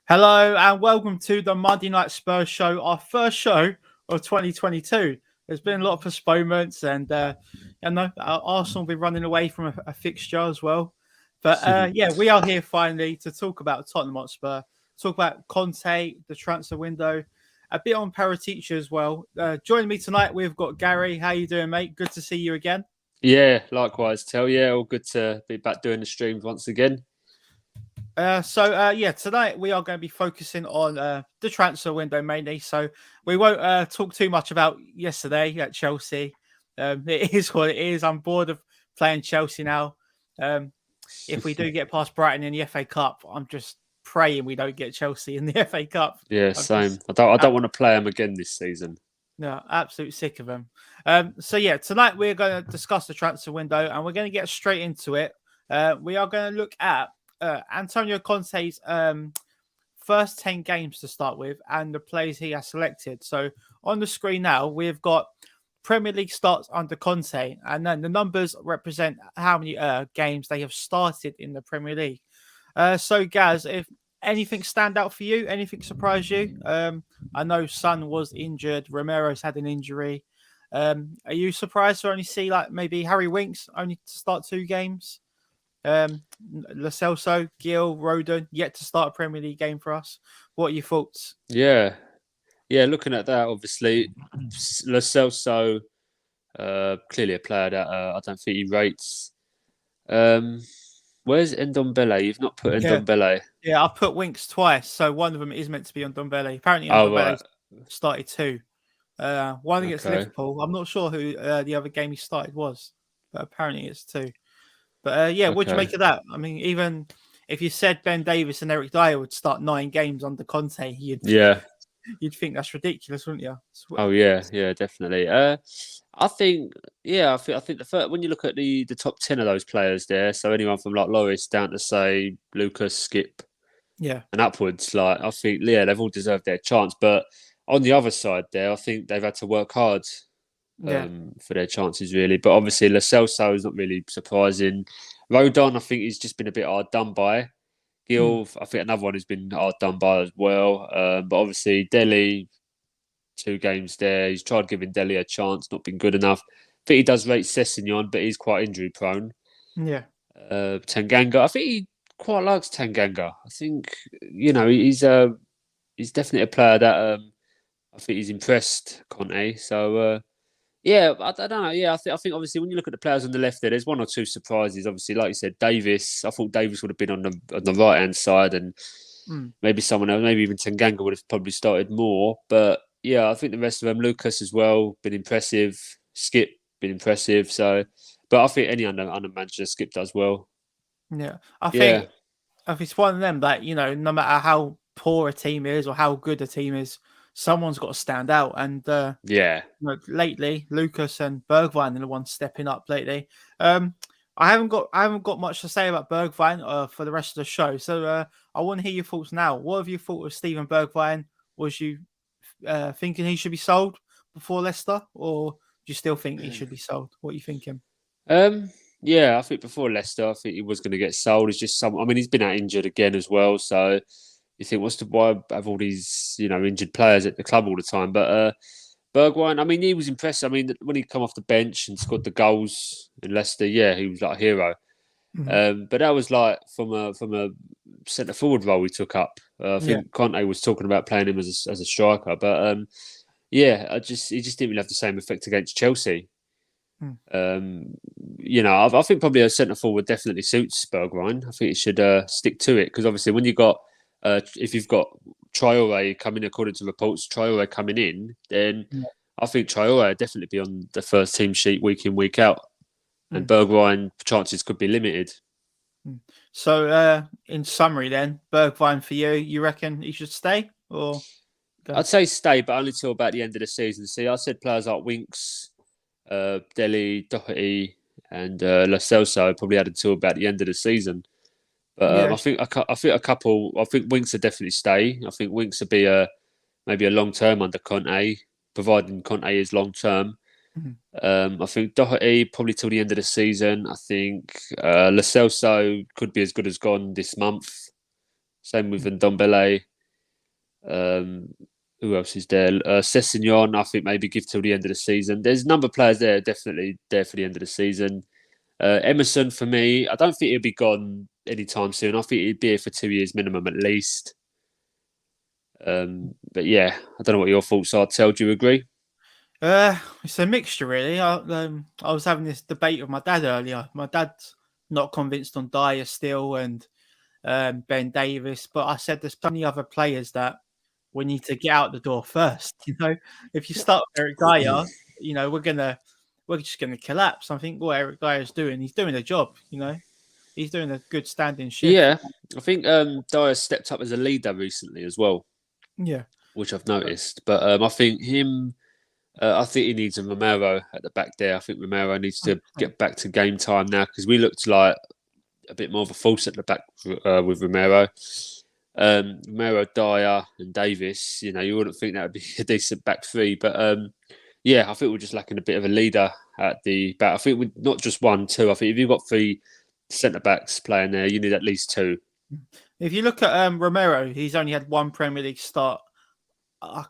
Hello and welcome to the Monday Night Spurs Show, our first show of 2022. There's been a lot of postponements, and Arsenal will be running away from a fixture as well. But we are here finally to talk about Tottenham Hotspur, talk about Conte, the transfer window, a bit on Paratici as well. Joining me tonight, we've got Gary. How you doing, mate? Good to see you again. Yeah, likewise, Tel. Yeah, all good to be back doing the streams once again. Tonight we are going to be focusing on the transfer window mainly. So we won't talk too much about yesterday at Chelsea. It is what it is. I'm bored of playing Chelsea now. If we do get past Brighton in the FA Cup, I'm just praying we don't get Chelsea in the FA Cup. Yeah, I'm same. just, I don't want to play them again this season. no, absolute sick of them. Tonight we're going to discuss the transfer window and we're going to get straight into it. We are going to look at Antonio Conte's first 10 games to start with and the players he has selected. So on the screen now, we've got Premier League starts under Conte, and then the numbers represent how many games they have started in the Premier League. So Gaz, if anything stand out for you, anything surprise you? I know Son was injured, Romero's had an injury. Are you surprised to only see like maybe Harry Winks only to start 2 games? Lo Celso, Gil, Rodon yet to start a Premier League game for us. What are your thoughts? Yeah, looking at that, obviously, Lo Celso, clearly a player that I don't think he rates. Where's Ndombele? You've not put Ndombele. Yeah, I put Winks twice, so one of them is meant to be on Ndombele. Apparently, Oh, Ndombele right. started 2. One against Okay. Liverpool. I'm not sure who the other game he started was, but apparently it's 2. But what do you Okay. make of that? I mean, even if you said Ben Davies and Eric Dyer would start 9 games under Conte, Yeah. you'd think that's ridiculous, wouldn't you? Oh, yeah, definitely. I think, I think the first, when you look at the top 10 of those players there, so anyone from like Loris down to say Lucas, Skip, Yeah, and upwards, like I think, yeah, they've all deserved their chance. But on the other side, there, I think they've had to work hard yeah, for their chances, really. But obviously, Lo Celso is not really surprising. Rodon, I think he's just been a bit hard done by. mm, Gil, I think another one who's been hard done by as well. But obviously, Dele, 2 games there. He's tried giving Dele a chance, not been good enough. I think he does rate Sessegnon, but he's quite injury prone. yeah, Tanganga, I think he quite likes Tanganga. I think he's definitely a player that I think he's impressed Conte. So I don't know. Yeah, I think obviously when you look at the players on the left there's 1 or 2 surprises. Obviously, like you said, Davis. I thought Davis would have been on the right hand side, and mm, maybe someone else, maybe even Tanganga would have probably started more. But yeah, I think the rest of them, Lucas as well, been impressive. Skip been impressive. So, but I think any under manager, Skip does well. yeah. I Yeah, think if it's one of them that no matter how poor a team is or how good a team is, someone's got to stand out. And yeah, lately, Lucas and Bergwijn are the ones stepping up lately. I haven't got much to say about Bergwijn for the rest of the show, so I want to hear your thoughts now. What have you thought of Steven Bergwijn? Was you thinking he should be sold before Leicester, or do you still think he should be sold? What are you thinking? um, yeah. I think before Leicester, I think he was going to get sold. It's just some. I mean, he's been out injured again as well. So you think, what's the why have all these injured players at the club all the time? But Bergwijn, I mean, he was impressive. I mean, when he come off the bench and scored the goals in Leicester, yeah, he was like a hero. Mhm. But that was like from a centre forward role he took up. I Yeah, think Conte was talking about playing him as a striker, but yeah, he just didn't really have the same effect against Chelsea. mm. Um, I think probably a centre forward definitely suits Bergwijn. I think he should stick to it because obviously when you got if you've got Traore coming, according to reports, Traore coming in, then Yeah. I think Traore would definitely be on the first team sheet week in, week out. And Mm. Bergwijn chances could be limited. Mm. So, in summary, then Bergwijn for you, you reckon he should stay or go? I'd say stay, but only till about the end of the season. See, I said players like Winks, Dele, Doherty, and Lo Celso probably had until about the end of the season. But Yeah, I think a couple. I think Winks would definitely stay. I think Winks would be maybe a long term under Conte, providing Conte is long term. mhm. I think Doherty probably till the end of the season. I think Lo Celso could be as good as gone this month. Same with Mm. Ndombele. Who else is there? Sessegnon, I think maybe give till the end of the season. There's a number of players there definitely there for the end of the season. Emerson, for me, I don't think he'll be gone anytime soon. I think he'd be here for 2 years minimum at least. But yeah, I don't know what your thoughts are. Tel, do you agree? It's a mixture, really. I was having this debate with my dad earlier. My dad's not convinced on Dyer still and Ben Davis, but I said there's so many other players that we need to get out the door first. If you start with Eric Dyer, we're just gonna collapse. I think what Eric Dyer's doing, he's doing a job. He's doing a good standing shift. Yeah, I think Dyer stepped up as a leader recently as well. Yeah, which I've noticed. But I think him. I think he needs a Romero at the back there. I think Romero needs to get back to game time now because we looked like a bit more of a force at the back with Romero. Romero, Dyer, and Davis. You wouldn't think that would be a decent back three, but yeah, I think we're just lacking a bit of a leader at the back. I think we not just 1, 2. I think if you've got 3 centre backs playing there, you need at least 2. If you look at Romero, he's only had 1 Premier League start. I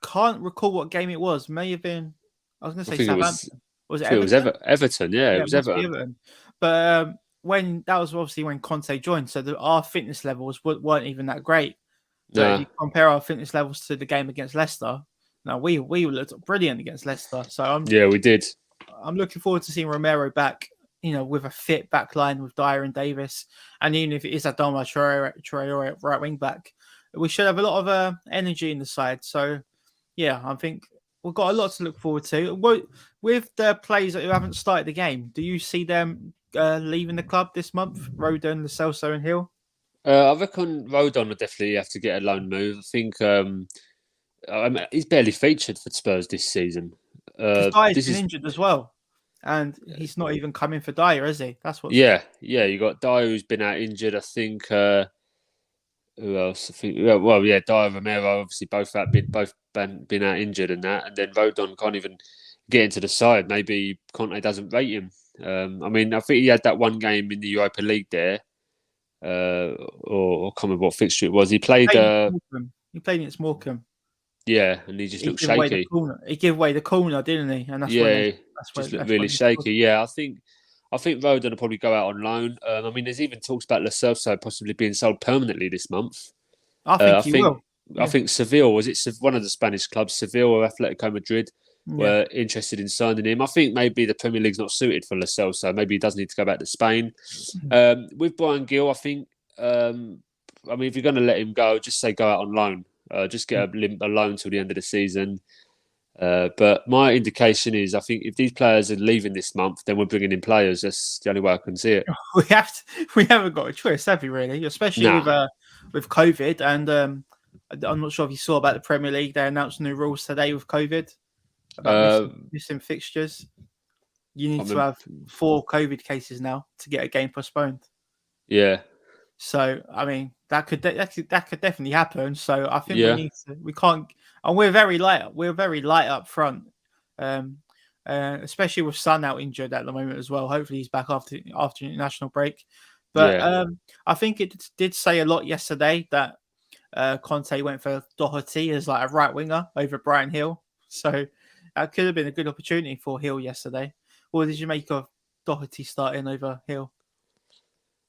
can't recall what game it was. May have been. I was going to say Southampton. Was it Everton? It was Everton. Yeah, it was Everton. But when that was obviously when Conte joined, so our fitness levels weren't even that great. But if you compare our fitness levels to the game against Leicester, no, we looked brilliant against Leicester. So we did. I'm looking forward to seeing Romero back. With a fit back line with Dyer and Davis, and even if it is Adama Traore at right wing back, we should have a lot of energy in the side. So, yeah, I think we've got a lot to look forward to. With the players that haven't started the game, do you see them leaving the club this month? Rodon, Celso, and Hill? I reckon Rodon will definitely have to get a loan move. I think he's barely featured for Spurs this season. Dyer's been injured as well. And he's not even coming for Dyer, is he? That's what. Yeah. You got Dyer who's been out injured. I think. Who else? I think. Dyer, Romero, obviously both been out injured and that, and then Rodon can't even get into the side. Maybe Conte doesn't rate him. I think he had that one game in the Europa League there, or I can't remember what fixture it was. He played. He played against Morecambe. Yeah, and he just looked shaky. He gave away the corner, didn't he? And just looked really shaky. Yeah, I think Rodon will probably go out on loan. There's even talks about Lo Celso possibly being sold permanently this month. I think he will. I think Seville, was it one of the Spanish clubs, Seville or Atletico Madrid, were interested in signing him. I think maybe the Premier League's not suited for Lo Celso. Maybe he does need to go back to Spain. With Brian Gill, I think, if you're going to let him go, just say go out on loan. Just get a loan till the end of the season. But my indication is, I think if these players are leaving this month, then we're bringing in players. That's the only way I can see it. We haven't got a choice, have we? Really, especially with COVID. And I'm not sure if you saw about the Premier League. They announced new rules today with COVID about missing fixtures. You need to have 4 COVID cases now to get a game postponed. Yeah. So that could definitely happen. So I think we can't, and we're very light. We're very light up front, especially with Son out injured at the moment as well. Hopefully he's back after international break. But I think it did say a lot yesterday that Conte went for Doherty as like a right winger over Brian Hill. So that could have been a good opportunity for Hill yesterday. What did you make of Doherty starting over Hill?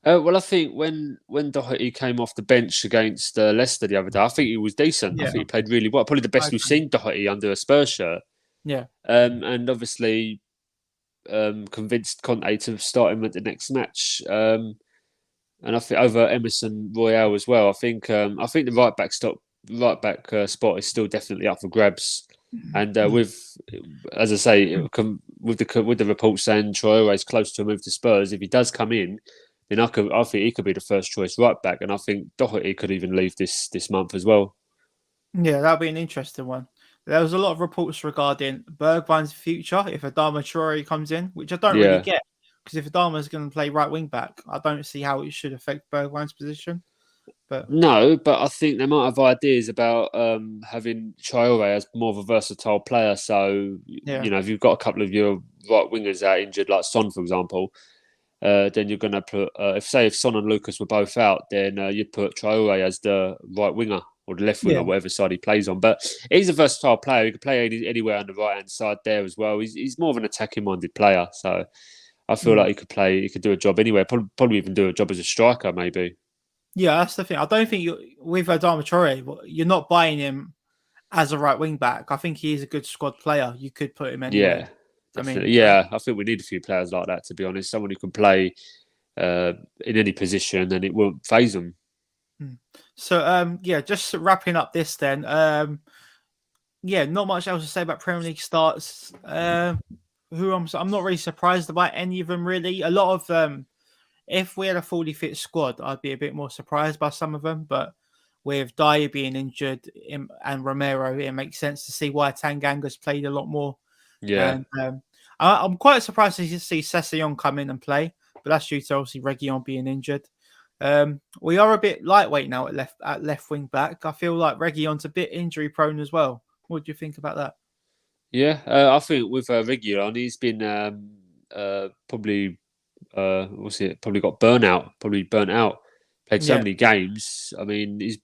I think when Doherty came off the bench against Leicester the other day, I think he was decent. I think he played really well. Probably the best we've seen Doherty under a Spurs shirt. Yeah. And obviously convinced Conte to start him at the next match. And I think over Emerson Royale as well. I think the right back spot is still definitely up for grabs. And with, as I say, with the reports saying Traore is close to a move to Spurs, if he does come in, then I think he could be the first choice right back, and I think Doherty could even leave this month as well. Yeah, that'll be an interesting one. There was a lot of reports regarding Bergwijn's future if Adama Traore comes in, which I don't really get, because if Adama is going to play right wing back, I don't see how it should affect Bergwijn's position. But I think they might have ideas about having Traore as more of a versatile player. So if you've got a couple of your right wingers out injured, like Son, for example. Then you're going to put, if Son and Lucas were both out, then you'd put Traore as the right winger. or the left wing or whatever side he plays on. But he's a versatile player. He can play anywhere on the right hand side there as well. He's more of an attacking minded player. So I feel like he could do a job anywhere. Probably even do a job as a striker, maybe. Yeah, that's the thing. I don't think with Adama Traore, you're not buying him as a right wing back. I think he is a good squad player. You could put him anywhere. Yeah, definitely. I think we need a few players like that, to be honest. Someone who can play in any position and it won't phase them. So, just wrapping up this then. Not much else to say about Premier League starts. I'm not really surprised about any of them, really. A lot of them, if we had a fully fit squad, I'd be a bit more surprised by some of them. But with Dyer being injured and Romero, it makes sense to see why Tanganga's played a lot more. Yeah. And I'm quite surprised to see Sessegnon come in and play, but that's due to obviously Reguilon being injured. We are a bit lightweight now at left wing back. I feel like Reguilon's a bit injury prone as well. What do you think about that? Yeah, I think with Reguilon, he's been probably probably got burnt out. Played so many games. I mean, he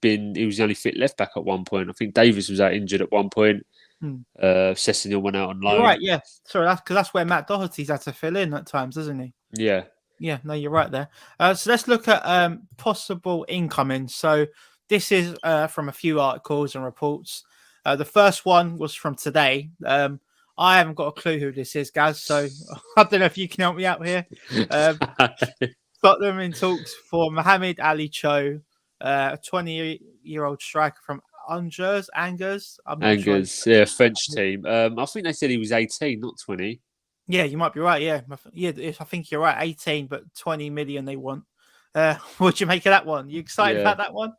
was the only fit left back at one point. I think Davis was out injured at one point. Sessegnon went out on loan. You're right, yeah. Sorry, that's where Matt Doherty's had to fill in at times, doesn't he? Yeah. Yeah, no, you're right there. So let's look at possible incoming. So this is from a few articles and reports. The first one was from today. I haven't got a clue who this is, Gaz, so I don't know if you can help me out here. Tottenham in talks for Mohamed Ali Cho, a 20-year-old striker from Angers. Yeah, French team. I think they said he was 18, not 20. Yeah, you might be right. Yeah, I think you're right. 18, but 20 million they want. What do you make of that one? You excited about that one?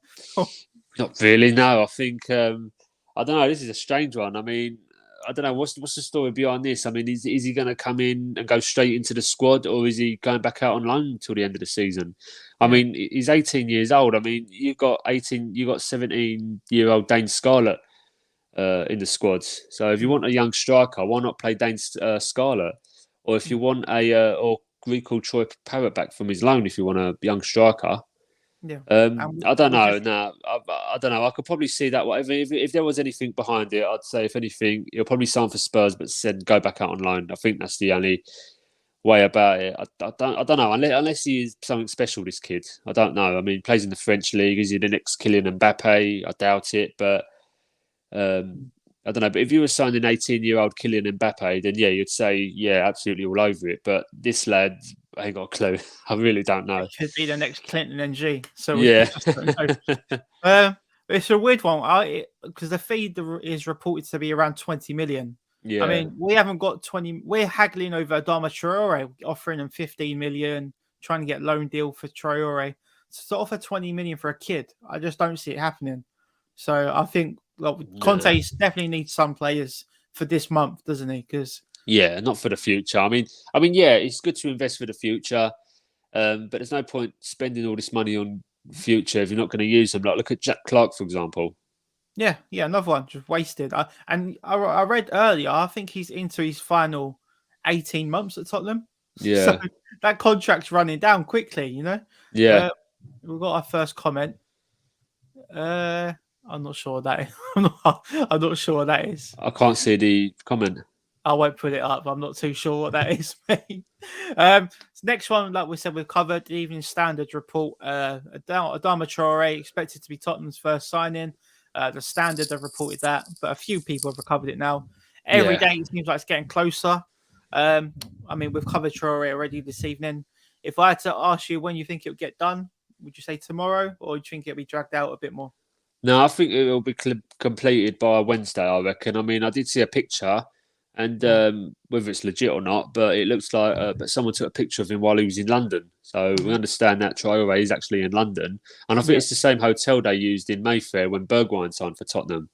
Not really. No, I think I don't know. This is a strange one. I mean, I don't know what's the story behind this. I mean, is he going to come in and go straight into the squad, or is he going back out on loan until the end of the season? I mean, he's 18 years old. I mean, you got 17-year-old Dane Scarlett in the squads. So if you want a young striker, why not play Dane Scarlett? Or if you want or recall Troy Parrott back from his loan, if you want a young striker. Yeah. I don't know. I don't know. I could probably see that. If there was anything behind it, I'd say if anything, he'll probably sign for Spurs, but said go back out on loan. I think that's the only way about it. I don't know. Unless he is something special, this kid. I don't know. I mean, he plays in the French league. Is he the next Kylian Mbappe? I doubt it. But I don't know. But if you were signing 18-year-old Kylian Mbappe, then you'd say absolutely all over it. But this lad, I ain't got a clue. I really don't know. It could be the next Clinton NG. So it's a weird one because the fee is reported to be around 20 million. Yeah. I mean, we haven't got 20. We're haggling over Adama Traore, offering him 15 million, trying to get a loan deal for Traore. So to offer 20 million for a kid, I just don't see it happening. So I think Conte definitely needs some players for this month, doesn't he? Because not for the future. I mean, it's good to invest for the future, but there's no point spending all this money on future if you're not going to use them. Like, look at Jack Clark, for example. Yeah, another one just wasted. I read earlier, I think he's into his final 18 months at Tottenham. Yeah, so that contract's running down quickly. Yeah, we've got our first comment. I'm not sure what that is. I'm not sure what that is. I can't see the comment. I won't put it up. I'm not too sure what that is, mate. Next one, like we said, we've covered the Evening Standard report. Adama Traore expected to be Tottenham's first signing. The Standard have reported that, but a few people have recovered it now. Every day it seems like it's getting closer. I mean, we've covered Traore already this evening. If I had to ask you when you think it would get done, would you say tomorrow, or do you think it'll be dragged out a bit more? No, I think it will be completed by Wednesday, I reckon. I mean, I did see a picture, and whether it's legit or not, but it looks like but someone took a picture of him while he was in London. So we understand that Traore is actually in London. And I think it's the same hotel they used in Mayfair when Bergwijn signed for Tottenham.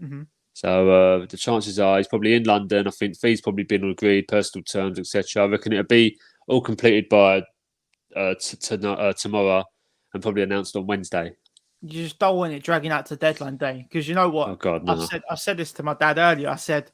Mm-hmm. So the chances are he's probably in London. I think fees probably been agreed, personal terms, etc. I reckon it'll be all completed by tomorrow and probably announced on Wednesday. You just don't want it dragging out to deadline day, because you know what? Oh God, no. I said this to my dad earlier. I said,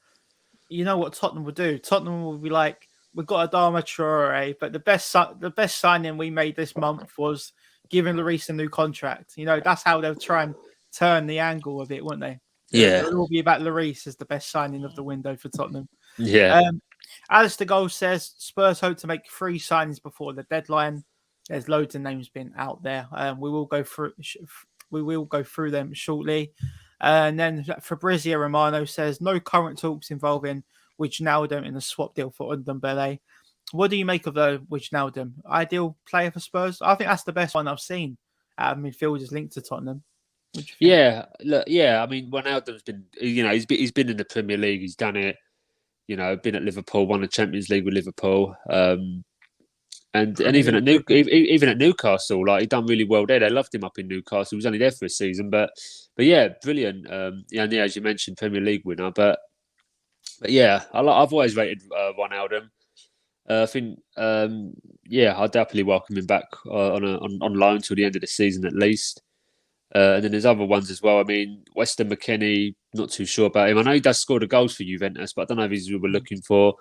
you know what Tottenham will do? Tottenham will be like, we've got Adama Traore, but the best signing we made this month was giving Lloris a new contract. That's how they'll try and turn the angle of it, won't they? Yeah, It'll all be about Lloris as the best signing of the window for Tottenham. yeah. Alistair Gold says Spurs hope to make 3 signings before the deadline. There's loads of names been out there. We will go through them shortly. And then Fabrizio Romano says no current talks involving Wijnaldum in the swap deal for Ndombele. What do you make of the Wijnaldum? Ideal player for Spurs? I think that's the best one I've seen out of midfielders linked to Tottenham. What do you think? Yeah, look, I mean, Wijnaldum's been, he's been in the Premier League. He's done it. Been at Liverpool, won the Champions League with Liverpool, and even at even at Newcastle, like he done really well there. They loved him up in Newcastle. He was only there for a season, but yeah, brilliant. As you mentioned, Premier League winner. But yeah, I've always rated Wijnaldum. I think I'd definitely welcome him back on loan till the end of the season at least. And then there's other ones as well. I mean, Weston McKennie, not too sure about him. I know he does score the goals for Juventus, but I don't know if he's who we're looking for.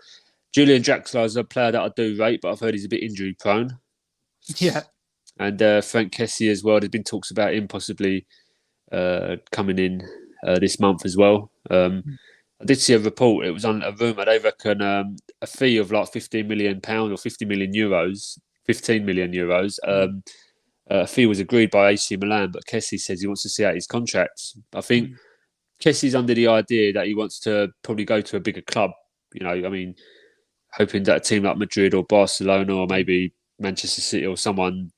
Julian Draxler is a player that I do rate, but I've heard he's a bit injury prone. Yeah. And Frank Kessie as well. There's been talks about him possibly coming in this month as well. I did see a report. It was on a rumour. They reckon a fee of like £15 million or 50 million euros, 15 million euros. A fee was agreed by AC Milan, but Kessie says he wants to see out his contract. I think Kessie's under the idea that he wants to probably go to a bigger club. I mean, hoping that a team like Madrid or Barcelona or maybe Manchester City or someone,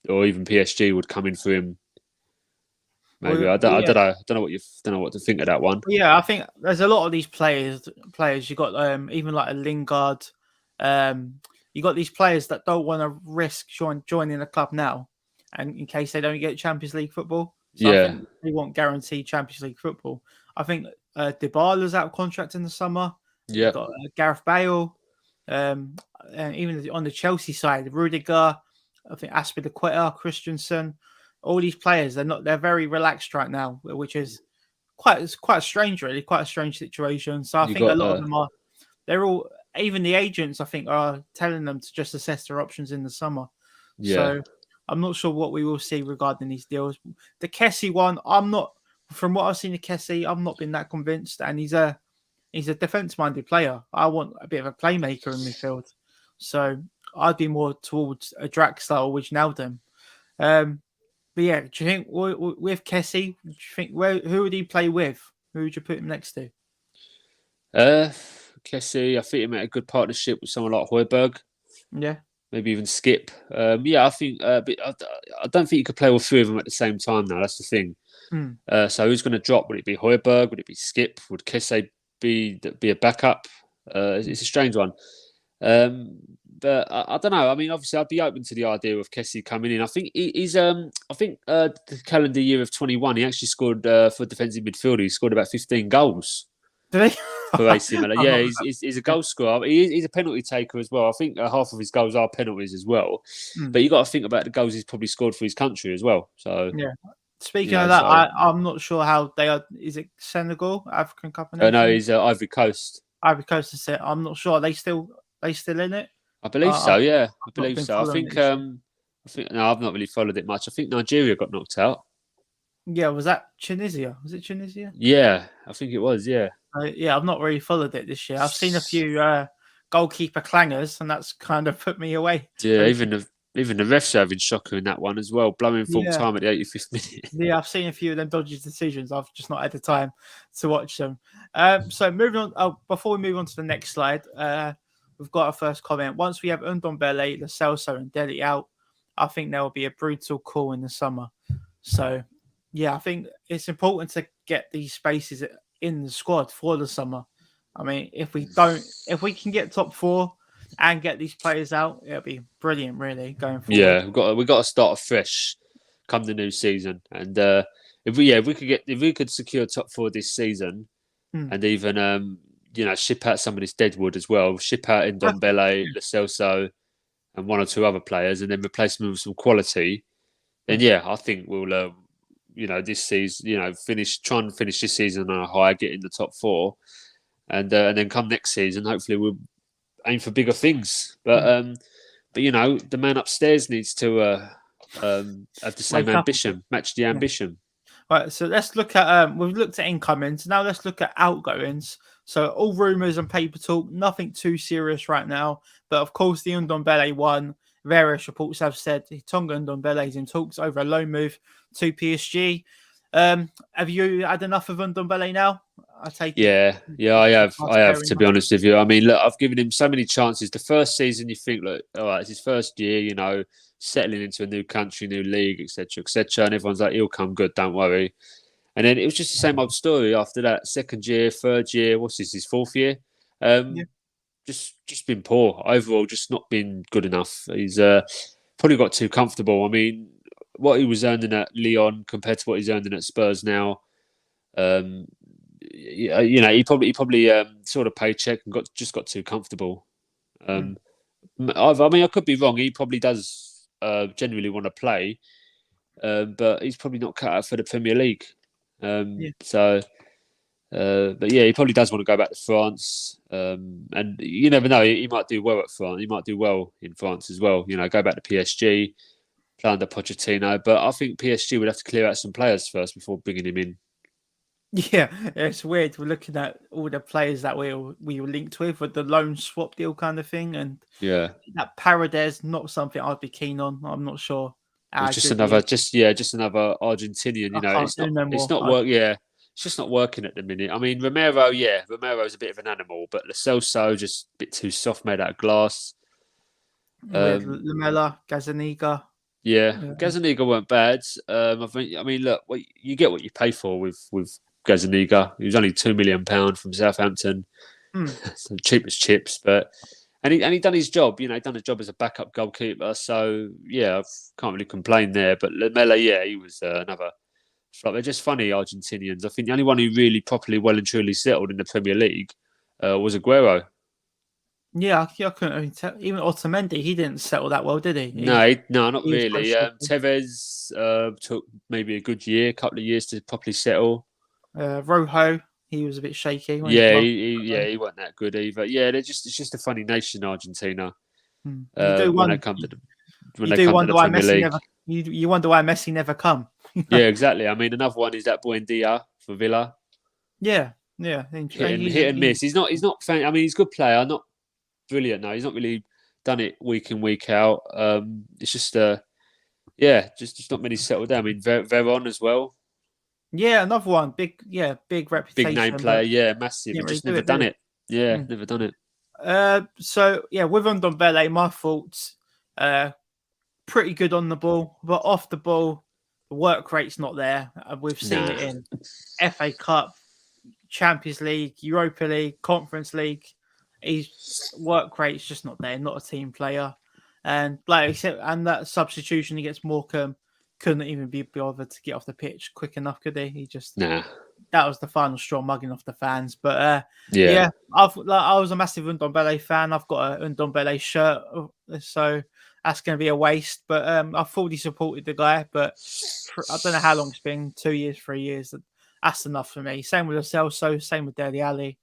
or even PSG would come in for him. Maybe I don't know what to think of that one. Yeah, I think there's a lot of these players. You got even like a Lingard. You got these players that don't want to risk joining a club now, and in case they don't get Champions League football. So I think they want guaranteed Champions League football. I think Dybala's out of contract in the summer. Yeah, got Gareth Bale, and even on the Chelsea side, Rudiger. I think Aspilicueta, Christensen. All these players, they're very relaxed right now, which is quite strange, really, quite a strange situation. So I think a lot of them they're all, even the agents, I think, are telling them to just assess their options in the summer. Yeah. So I'm not sure what we will see regarding these deals. The Kessie one, from what I've seen of Kessie, I've not been that convinced, and he's a defense-minded player. I want a bit of a playmaker in midfield. So I'd be more towards a Draxler or Wijnaldum. But yeah, do you think with Kessie, do you think who would he play with? Who would you put him next to? Kessie, I think he made a good partnership with someone like Højbjerg. Yeah. Maybe even Skip. I think. But I don't think you could play all three of them at the same time now. That's the thing. So who's going to drop? Would it be Højbjerg? Would it be Skip? Would Kessie be a backup? It's a strange one. But I don't know. I mean, obviously, I'd be open to the idea of Kessie coming in. I think he's. I think the calendar year of 21, he actually scored for defensive midfielder. He scored about 15 goals. Did he? For AC Milan. Yeah, he's a goal scorer. He's a penalty taker as well. I think half of his goals are penalties as well. But you got to think about the goals he's probably scored for his country as well. So yeah. Speaking of that, I'm not sure how they are. Is it Senegal, African Cup of Nations? No, he's Ivory Coast. Ivory Coast is it. I'm not sure. Are they still in it? I believe so. Yeah, I believe so. I think. No, I've not really followed it much. I think Nigeria got knocked out. Yeah, was that Tunisia? Was it Tunisia? Yeah, I think it was. Yeah. I've not really followed it this year. I've seen a few goalkeeper clangers, and that's kind of put me away. Yeah, even the refs having shocker in that one as well, blowing full time at the 85th minute. Yeah, I've seen a few of them dodgy decisions. I've just not had the time to watch them. So moving on. Before we move on to the next slide, we've got our first comment. Once we have Ndombele, Celso, and Dele out, I think there will be a brutal call in the summer. So, yeah, I think it's important to get these spaces in the squad for the summer. I mean, if we can get top 4 and get these players out, it'll be brilliant, really, going forward. Yeah, we've got to start afresh come the new season, and if we could secure top 4 this season, and even ship out some of this deadwood as well, ship out Ndombele, Celso, and 1 or 2 other players, and then replace them with some quality. Then I think we'll this season, try and finish this season on a high, get in the top 4, and then come next season, hopefully we'll aim for bigger things. But the man upstairs needs to have the same ambition, match the ambition. Right, so let's look at we've looked at incomings. Now let's look at outgoings. So all rumours and paper talk, nothing too serious right now. But of course, the Ndombele one. Various reports have said Tonga Ndombele is in talks over a loan move to PSG. Have you had enough of Ndombele now? I take it. Yeah, I have to be honest with you. I mean, look, I've given him so many chances. The first season, you think, look, all right, it's his first year, you know, settling into a new country, new league, etc., etc. And everyone's like, he'll come good, don't worry. And then it was just the same old story after that. Second year, third year, what's this? His fourth year. Yeah. Just been poor overall. Just not been good enough. He's probably got too comfortable. I mean, what he was earning at Lyon compared to what he's earning at Spurs now. You know, he probably saw the paycheck and got too comfortable. I mean, I could be wrong. He probably does genuinely want to play, but he's probably not cut out for the Premier League. So, but yeah, he probably does want to go back to France. And you never know, he might do well at France. He might do well in France as well. You know, go back to PSG, play under Pochettino. But I think PSG would have to clear out some players first before bringing him in. Yeah, it's weird. We're looking at all the players that we were linked with the loan swap deal kind of thing, and that Paredes not something I'd be keen on. I'm not sure. It's just another Argentinian. You know, it's not work. Yeah, it's just not working at the minute. I mean, Romero's a bit of an animal, but Celso just a bit too soft, made out of glass. Lamela, Gazzaniga. Yeah, Gazzaniga weren't bad. I mean, look, you get what you pay for with Gazzaniga. He was only £2 million from Southampton, so cheap as chips. But and he done his job. You know, he done his job as a backup goalkeeper. So yeah, I can't really complain there. But Lamela, he was another flop. They're just funny Argentinians. I think the only one who really properly, well and truly settled in the Premier League was Aguero. Yeah, I couldn't even tell. Even Otamendi, he didn't settle that well, did he? No, not really. Tevez took maybe a good year, couple of years to properly settle. Rojo, he was a bit shaky. He wasn't that good either. Yeah, it's just a funny nation, Argentina. When they come to the Premier League. You wonder why Messi never come. Yeah, exactly. I mean, another one is that Buendia for Villa. Yeah. Hit and miss. He's not. I mean, he's a good player. Not brilliant. No, he's not really done it week in week out. It's just just not many settled down. I mean, Veron as well. Yeah, another one. Big reputation. Big name player. Yeah, massive. Just never done it. Yeah, never done it. So yeah, with Ndombele, my thoughts. Pretty good on the ball, but off the ball, the work rate's not there. We've seen it in FA Cup, Champions League, Europa League, Conference League. His work rate's just not there. Not a team player, and like I said, and that substitution against Morecambe couldn't even be bothered to get off the pitch quick enough, could he? He just that was the final straw, mugging off the fans. But I was a massive Ndombele fan. I've got a Ndombele shirt, so that's going to be a waste. But I fully supported the guy. But I don't know how long it's been, 2 years, 3 years. That's enough for me. Same with Celso, same with Dele.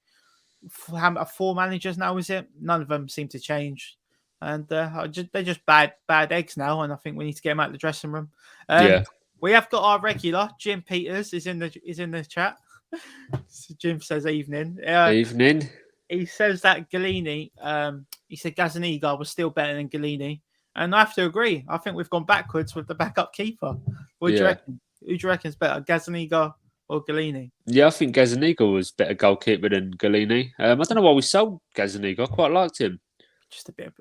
4 managers now, is it? None of them seem to change. And they're just bad eggs now, and I think we need to get them out of the dressing room. We have got our regular Jim Peters is in the chat. So Jim says evening. Evening. He says that Galini. He said Gazzaniga was still better than Galini, and I have to agree. I think we've gone backwards with the backup keeper. What do you reckon? Who do you reckon is better, Gazzaniga or Galini? Yeah, I think Gazzaniga was better goalkeeper than Galini. I don't know why we sold Gazzaniga. I quite liked him. Just a bit.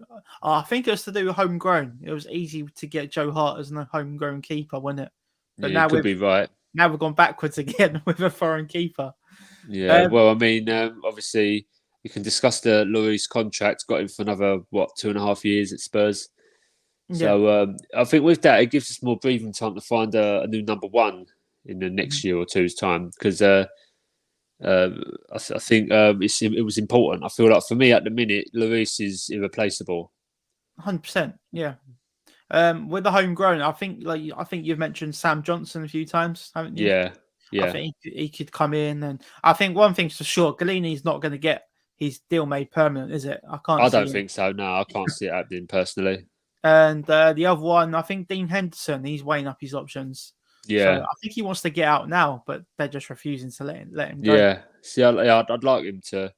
I think it was to do with homegrown. It was easy to get Joe Hart as a homegrown keeper, wasn't it? But now could be right. Now we've gone backwards again with a foreign keeper. Yeah, well, I mean, obviously, you can discuss the Lloris contract. Got him for another 2.5 years at Spurs. So I think with that, it gives us more breathing time to find a new number one in the next year or two's time. Because I think it was important. I feel like for me at the minute, Lloris is irreplaceable. 100%. Yeah. With the homegrown, I think you've mentioned Sam Johnson a few times, haven't you? Yeah. I think he could come in, and I think one thing's for sure, Galini's not going to get his deal made permanent, is it? I don't think so. No, I can't see it happening personally. And the other one, I think Dean Henderson, he's weighing up his options. So Yeah, I think he wants to get out now, but they're just refusing to let him go. yeah. See, I'd like him to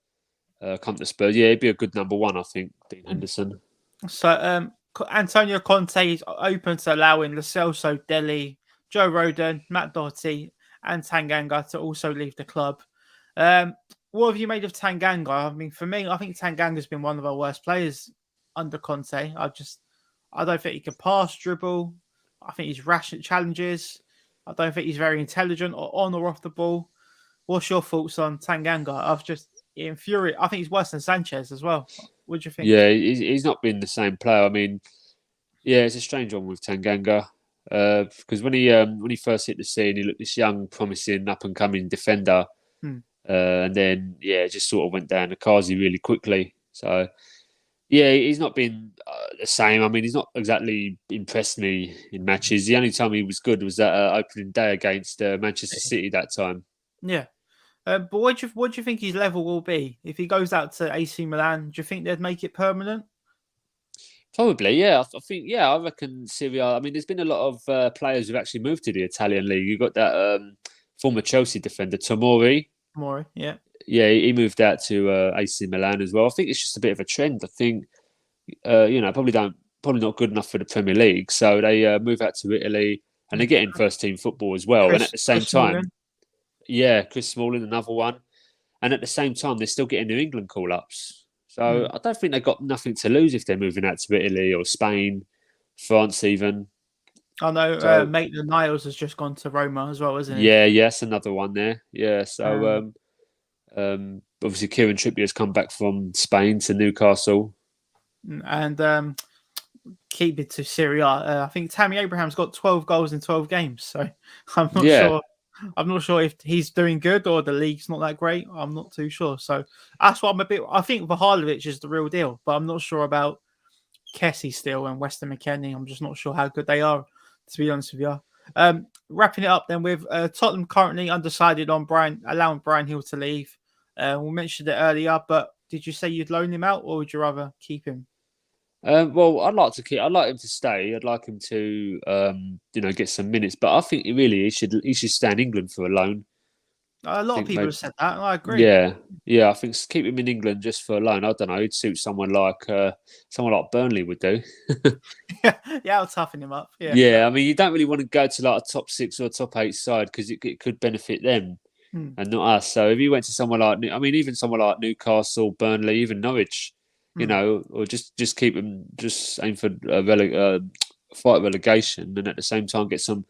come to Spurs. Yeah, he'd be a good number one, I think, Dean Henderson. So Antonio Conte is open to allowing Lo Celso, Dele, Joe Rodon, Matt Doherty, and Tanganga to also leave the club. Um, what have you made of Tanganga? I mean, for me, I think Tanganga's been one of our worst players under Conte. I don't think he can pass, dribble. I think he's rash at challenges. I don't think he's very intelligent or on or off the ball. What's your thoughts on Tanganga? I've just infuriated. I think he's worse than Sanchez as well. What do you think? Yeah, he's not been the same player. I mean, yeah, it's a strange one with Tanganga because when he first hit the scene, he looked this young, promising, up and coming defender, Hmm. and then it just sort of went down the Kazi really quickly. So yeah, he's not been the same. I mean, he's not exactly impressed me in matches. The only time he was good was that opening day against Manchester City that time. Yeah. But what do you think his level will be if he goes out to AC Milan? Do you think they'd make it permanent? Probably, yeah. I think, yeah, I reckon Serie A. I mean, there's been a lot of players who've actually moved to the Italian league. You got that former Chelsea defender, Tomori. More, yeah. Yeah, he moved out to AC Milan as well. I think it's just a bit of a trend. I think, probably not good enough for the Premier League. So they move out to Italy and they're getting first team football as well. And at the same Chris Smalling. time, yeah, Chris Smalling, another one. And at the same time, they're still getting New England call ups. So I don't think they've got nothing to lose if they're moving out to Italy or Spain, France, even. I know So Maitland Niles has just gone to Roma as well, isn't he? yeah, yes, another one there. Yeah. So obviously, Kieran Trippier's come back from Spain to Newcastle. And keep it to Serie A. I think Tammy Abraham's got 12 goals in 12 games. So I'm not Yeah, sure. I'm not sure if he's doing good or the league's not that great. I'm not too sure. So that's what I'm a bit. I think Vahalovic is the real deal, but I'm not sure about Kessie still and Weston McKennie. I'm just not sure how good they are, to be honest with you. Wrapping it up then with Tottenham currently undecided on allowing Brian Hill to leave. We mentioned it earlier, but did you say you'd loan him out or would you rather keep him? well, I'd like him to stay. I'd like him to, get some minutes. But I think he should stay in England for a loan. A I lot of think people maybe, have said that, and I agree. yeah. I think keep him in England just for a loan. I don't know. He'd suit someone like Burnley would do. Yeah, I'll toughen him up. Yeah. Yeah, I mean, you don't really want to go to like a top 6 or a top 8 side because it could benefit them and not us. So if you went to someone like, I mean, even someone like Newcastle, Burnley, even Norwich, or just keep them, just aim for fight relegation, and at the same time get some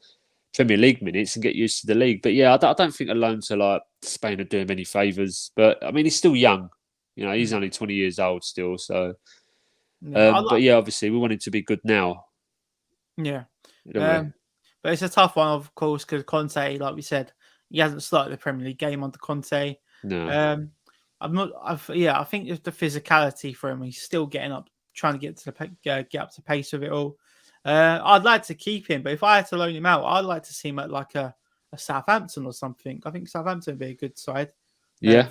Premier League minutes and get used to the league. But yeah, I don't think a loan to like Spain would do him any favours. But I mean, he's still young. He's only 20 years old still. So, but yeah, obviously we want him to be good now. Yeah. Don't we? But it's a tough one, of course, because Conte, like we said, he hasn't started the Premier League game under Conte. No. I think it's the physicality for him. He's still getting up, trying to get up to pace with it all. I'd like to keep him, but if I had to loan him out, I'd like to see him at like a Southampton or something. I think Southampton would be a good side. Yeah.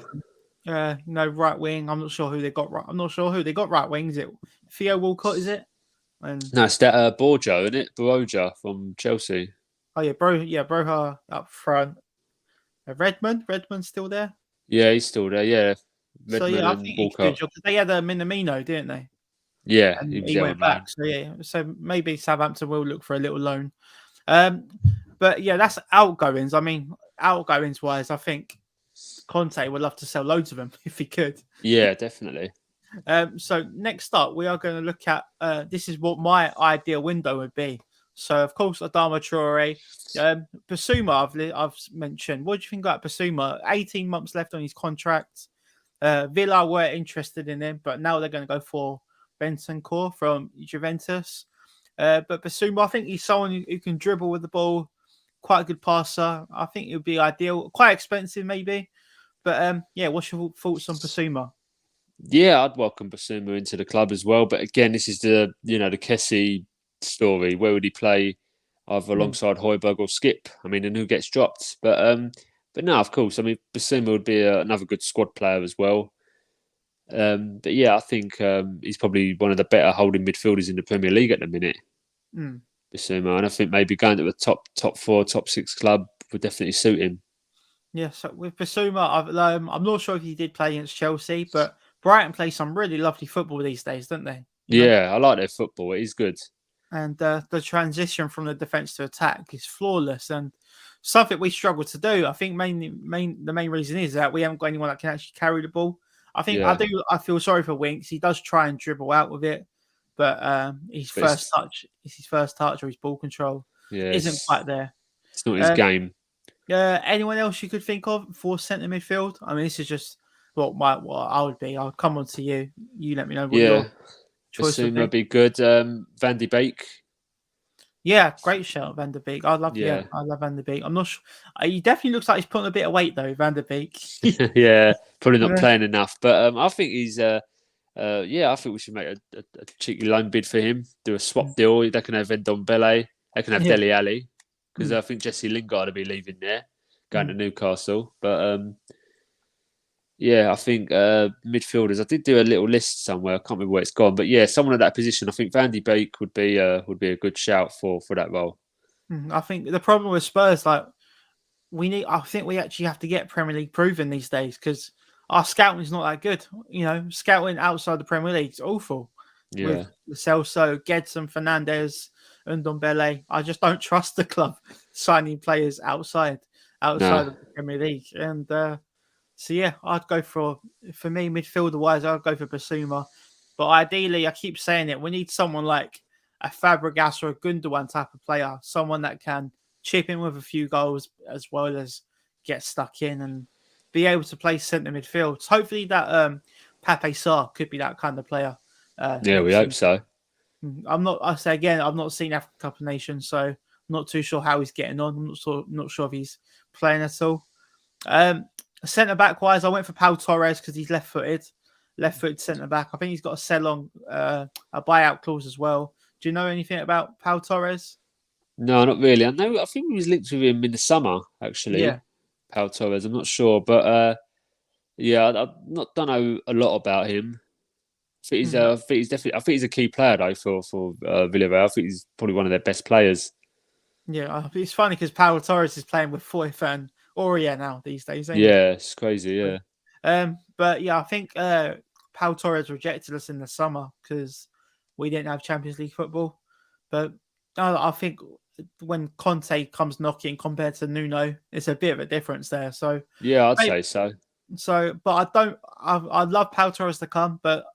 Right wing. I'm not sure who they got. I'm not sure who they got right wing. Is it Theo Walcott? Is it? No, it's that Borja, isn't it? Borja from Chelsea. Oh yeah, Broha up front. Redmond's still there. Yeah, he's still there. Yeah, Redmond I and think he could do a Walcott. job because they had a Minamino, didn't they? Yeah, And he was he there went on loan. back. So maybe Southampton will look for a little loan. But yeah, that's outgoings. I mean, outgoings wise, I think Conte would love to sell loads of them if he could. Yeah, definitely. So next up, we are going to look at this is what my ideal window would be. So of course, Adama Traore, Basuma, I've mentioned. What do you think about Basuma? 18 months left on his contract. Villa were interested in him, but now they're going to go for Bentancur from Juventus. But Basuma, I think he's someone who can dribble with the ball, quite a good passer. I think it would be ideal. Quite expensive, maybe. But what's your thoughts on Basuma? Yeah, I'd welcome Basuma into the club as well. But again, this is the Kessie story. Where would he play? Either alongside Højbjerg or Skip. I mean, and who gets dropped? But no, of course. I mean, Basuma would be another good squad player as well. But yeah, I think he's probably one of the better holding midfielders in the Premier League at the minute. Bissouma, and I think maybe going to a top four, top six club would definitely suit him. Yeah, so with Bissouma, I'm not sure if he did play against Chelsea, but Brighton play some really lovely football these days, don't they? Yeah, I like their football. It is good. And the transition from the defense to attack is flawless and something we struggle to do. I think the main reason is that we haven't got anyone that can actually carry the ball. Yeah, I feel sorry for Winks. He does try and dribble out with it, but his first touch or his ball control isn't yes, quite there. it's not his Um, game. Anyone else you could think of for centre midfield? I mean, this is just what I would be. I'll come on to you. You let me know what your Yeah, choice would Bissouma be. would be good. Van de Beek. Yeah, great shout, Van der Beek. Yeah, I love Van der Beek. I'm not sure. He definitely looks like he's putting a bit of weight though, Van der Beek. yeah, probably not Yeah. playing enough, but I think he's. Yeah, I think we should make a cheeky loan bid for him. Do a swap deal. They can have Ndombele. They can have Yeah. Dele Alli because Mm. I think Jesse Lingard will be leaving there, going to Mm. Newcastle. But yeah, I think midfielders. I did do a little list somewhere. I can't remember where it's gone, but yeah, someone at that position. I think Van de Beek would be a good shout for that role. I think the problem with Spurs, like I think we actually have to get Premier League proven these days because our scouting is not that good. Scouting outside the Premier League is awful. Yeah, With Celso, Gedson, Fernandez, and Ndombele. I just don't trust the club signing players outside no, of the Premier League. And so yeah, I'd go for me midfielder wise, I'd go for Basuma. But ideally, I keep saying it, we need someone like a Fabregas or a Gundogan type of player, someone that can chip in with a few goals as well as get stuck in and be able to play centre midfield. So hopefully that Pape Sarr could be that kind of player. yeah, we Next hope season. so. I say again, I've not seen African Cup of Nations, so I'm not too sure how he's getting on. I'm not sure if he's playing at all. Centre back wise, I went for Pau Torres because he's left footed centre back. I think he's got a sell on a buyout clause as well. Do you know anything about Pau Torres? No, not really. I think we was linked with him in the summer actually. Yeah. Pau Torres. I'm not sure, but yeah, don't know a lot about him. I think he's definitely. I think he's a key player though for Villarreal. I think he's probably one of their best players. Yeah, it's funny because Pau Torres is playing with Foyth and Aurier now these days, ain't he? Yeah, it's crazy. Yeah, But yeah, I think Pau Torres rejected us in the summer because we didn't have Champions League football. But I think when Conte comes knocking compared to Nuno, it's a bit of a difference there. So yeah, I'd say so. but I don't. I love Pau Torres to come, but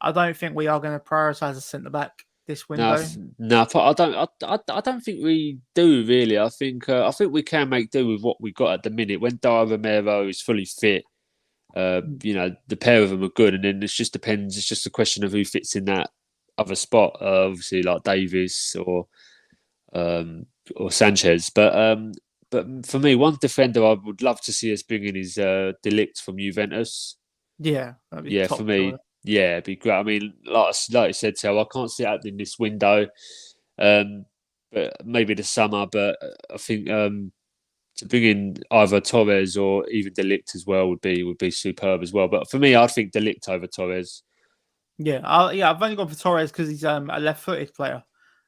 I don't think we are going to prioritise a centre back this window. No, I don't. I don't think we do really. I think we can make do with what we got at the minute. When Dara Romero is fully fit, the pair of them are good, and then it just depends. It's just a question of who fits in that other spot. Obviously, like Davis or Sanchez. But for me, one defender I would love to see us bring in is De Ligt from Juventus. Yeah, that'd be top For me, scorer. yeah, it'd be great. I mean, like you said, so I can't see it happening this window, but maybe the summer. But I think to bring in either Torres or even De Ligt as well would be superb as well. But for me, I'd think De Ligt over Torres. Yeah, I've only gone for Torres because he's a left-footed player.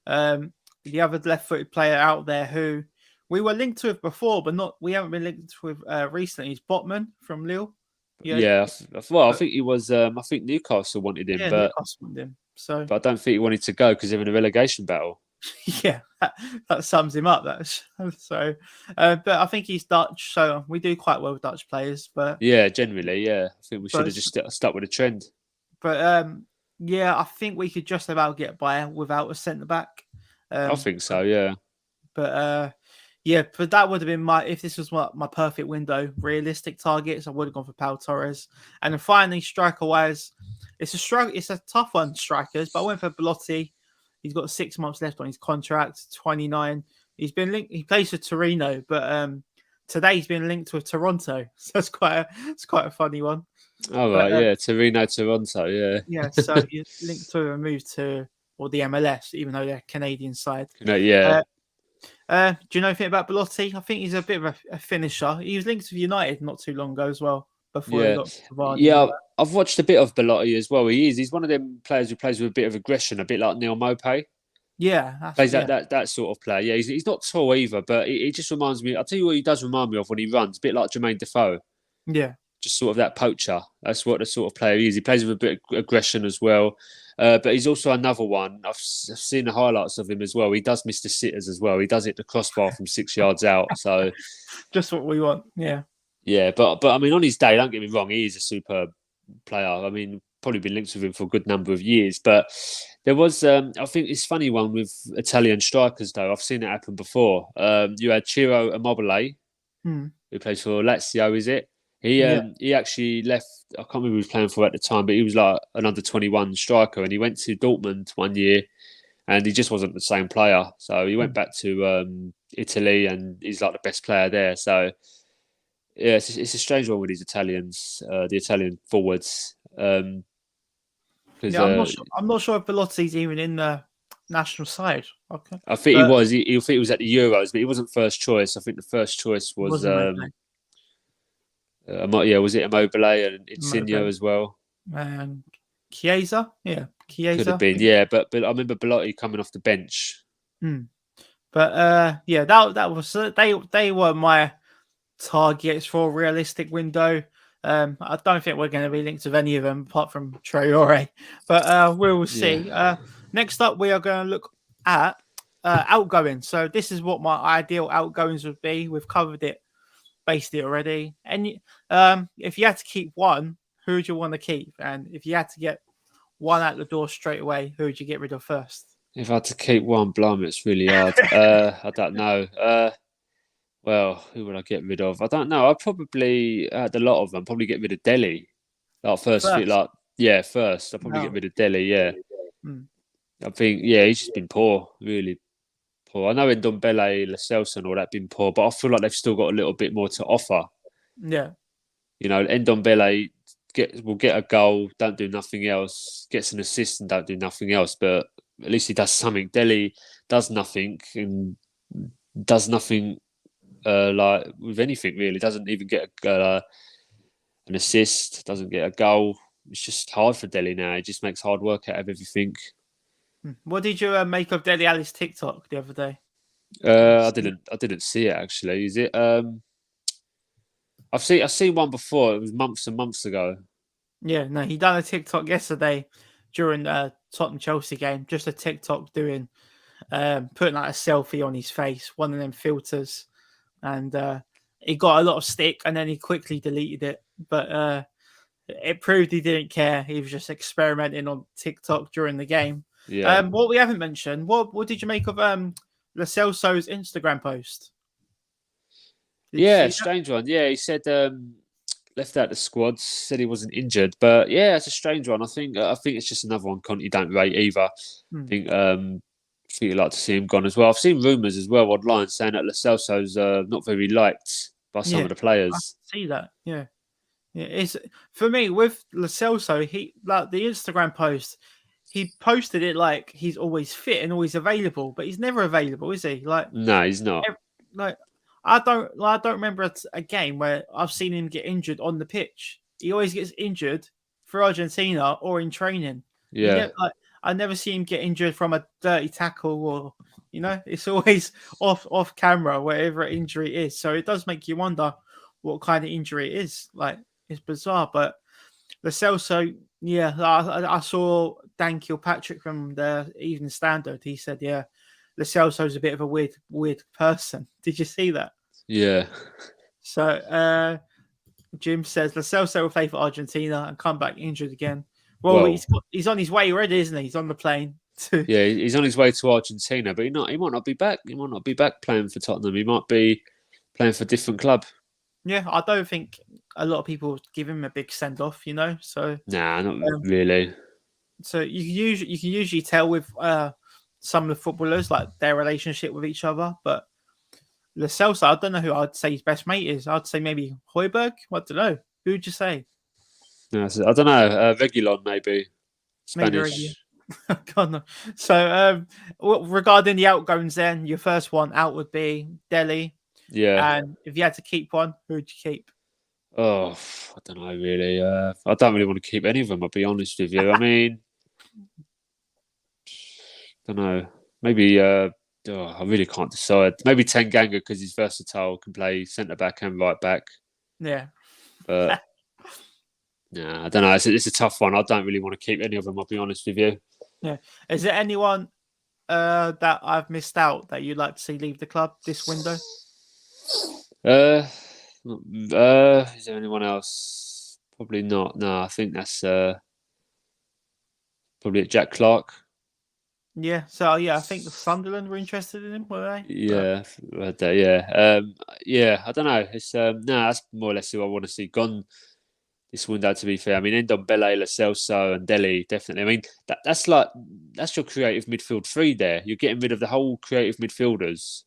The other left-footed player out there who we were linked with before, but we haven't been linked with recently is Botman from Lille. Yeah, well, I think he was. I think Newcastle wanted him, Yeah, but Newcastle wanted him. So, I don't think he wanted to go because they're in a relegation battle. yeah, that sums him up. That's so. But I think he's Dutch, so we do quite well with Dutch players. But Yeah, generally, yeah. I think we should but have just stuck with the trend. but yeah, I think we could just about get by without a centre back. I think so, yeah. But yeah, but that would have been if this was my perfect window, realistic targets, I would have gone for Pau Torres. And then finally, striker wise, it's a tough one, strikers, but I went for Belotti. He's got 6 months left on his contract, 29. He's been linked, he plays for Torino, but today he's been linked with Toronto. So it's quite a funny one. All right, yeah, Torino, Toronto, yeah. Yeah, so he's linked to a move to the MLS, even though they're Canadian side. Yeah. Do you know anything about Belotti? I think he's a bit of a finisher. He was linked with United not too long ago as well. Before he got to Vardy. Yeah, I've watched a bit of Belotti as well. He's one of them players who plays with a bit of aggression, a bit like Neil Maupay. Yeah, that's Plays yeah, that sort of player. Yeah, he's not tall either, but he just reminds me. I'll tell you what he does remind me of when he runs, a bit like Jermaine Defoe. yeah. Just sort of that poacher. That's what the sort of player he is. He plays with a bit of aggression as well. But he's also another one. I've seen the highlights of him as well. He does miss the sitters as well. He does hit the crossbar from 6 yards out. So Just what we want. Yeah. yeah, but I mean, on his day, don't get me wrong, he is a superb player. I mean, probably been linked with him for a good number of years. But there was, I think, this funny one with Italian strikers though. I've seen it happen before. You had Ciro Immobile, Hmm. who plays for Lazio, is it? Yeah. He actually left. I can't remember who he was playing for at the time, but he was like an under-21 striker, and he went to Dortmund one year, and he just wasn't the same player. So he went Hmm. back to Italy, and he's like the best player there. So yeah, it's a strange one with these Italians, the Italian forwards, because Yeah, I'm not sure if Velocity's even in the national side. Okay, I think he but was. He think he was at the Euros, but he wasn't first choice. I think the first choice it was, wasn't yeah, was it Immobile and Insigne Mobile. as well? And Chiesa, yeah, Could have Chiesa. been, yeah. But I remember Belotti coming off the bench. Hmm. But yeah, that was they were my targets for a realistic window. I don't think we're going to be linked with any of them apart from Traore, but we will see. Yeah. Next up, we are going to look at outgoings. So this is what my ideal outgoings would be. We've covered it basically already. And if you had to keep one, who would you want to keep? And if you had to get one out the door straight away, who would you get rid of first? If I had to keep one, blimey, it's really hard. I don't know. Well, who would I get rid of? I don't know. I'd probably had a lot of them. Probably get rid of Dele. Like first, First, first. I'd probably get no. rid of Dele. Yeah, Hmm. I think he's just been poor, really poor. I know Ndombele, Celso, and all that been poor, but I feel like they've still got a little bit more to offer. Yeah. You know, Ndombele will get a goal, don't do nothing else. Gets an assist and don't do nothing else. But at least he does something. Dele does nothing and does nothing like with anything really. Doesn't even get an assist. Doesn't get a goal. It's just hard for Dele now. He just makes hard work out of everything. What did you make of Dele Alli's TikTok the other day? I didn't see it actually. Is it? I've seen one before. It was months and months ago. Yeah, no, he done a TikTok yesterday during the Tottenham Chelsea game. Just a TikTok doing, putting like a selfie on his face, one of them filters, and he got a lot of stick, and then he quickly deleted it. But it proved he didn't care. He was just experimenting on TikTok during the game. Yeah. What we haven't mentioned, what did you make of Lo Celso's Instagram post? Did you Yeah, see that? strange one. Yeah, he said left out the squad, said he wasn't injured, but yeah, it's a strange one. I think it's just another one Conte don't rate either. Hmm. I think you'd like to see him gone as well. I've seen rumours as well online saying that Lo Celso's not very liked by some Yeah, of the I players. see that. Yeah. Yeah, it's for me with Lo Celso. He like the Instagram post. He posted it like he's always fit and always available, but he's never available, is he? No, he's not. Like I don't remember a game where I've seen him get injured on the pitch. He always gets injured for Argentina or in training. He Yeah, never I never see him get injured from a dirty tackle or it's always off camera, whatever injury is. So it does make you wonder what kind of injury it is. Like it's bizarre, but the Celso, yeah, I saw Dan Kilpatrick from the Evening Standard. He said, yeah, the Celso's a bit of a weird person. Did you see that? yeah. So Jim says Lo Celso will play for Argentina and come back injured again. Well, Well, he's on his way already, isn't he? He's on the plane. yeah, he's on his way to Argentina, but he might not be back. He might not be back playing for Tottenham. He might be playing for a different club. Yeah, I don't think a lot of people give him a big send off, So Nah, not really. so you can usually tell with some of the footballers like their relationship with each other, but Lo Celso, I don't know who I'd say his best mate is. I'd say maybe Højbjerg. I don't know. Who'd you say? No, I don't know. Regulon maybe Maybe already. Spanish. God, no. So regarding the outgoings, then your first one out would be Dele, Yeah. and if you had to keep one, who would you keep? Oh, I don't know really. I don't really want to keep any of them. I'll be honest with you. I mean, don't know. Maybe I really can't decide. Maybe Tanganga because he's versatile, can play centre back and right back. Yeah. But nah, I don't know. It's a tough one. I don't really want to keep any of them. I'll be honest with you. Yeah. Is there anyone that I've missed out that you'd like to see leave the club this window? Is there anyone else? Probably not. No, I think that's probably Jack Clark. Yeah. So yeah, I think Sunderland were interested in him, were they? Yeah, yeah. I don't know. It's no, that's more or less who I want to see gone this window. To be fair, I mean, Ndombele, Celso, and Dele definitely. I mean, that's your creative midfield three there. You're getting rid of the whole creative midfielders.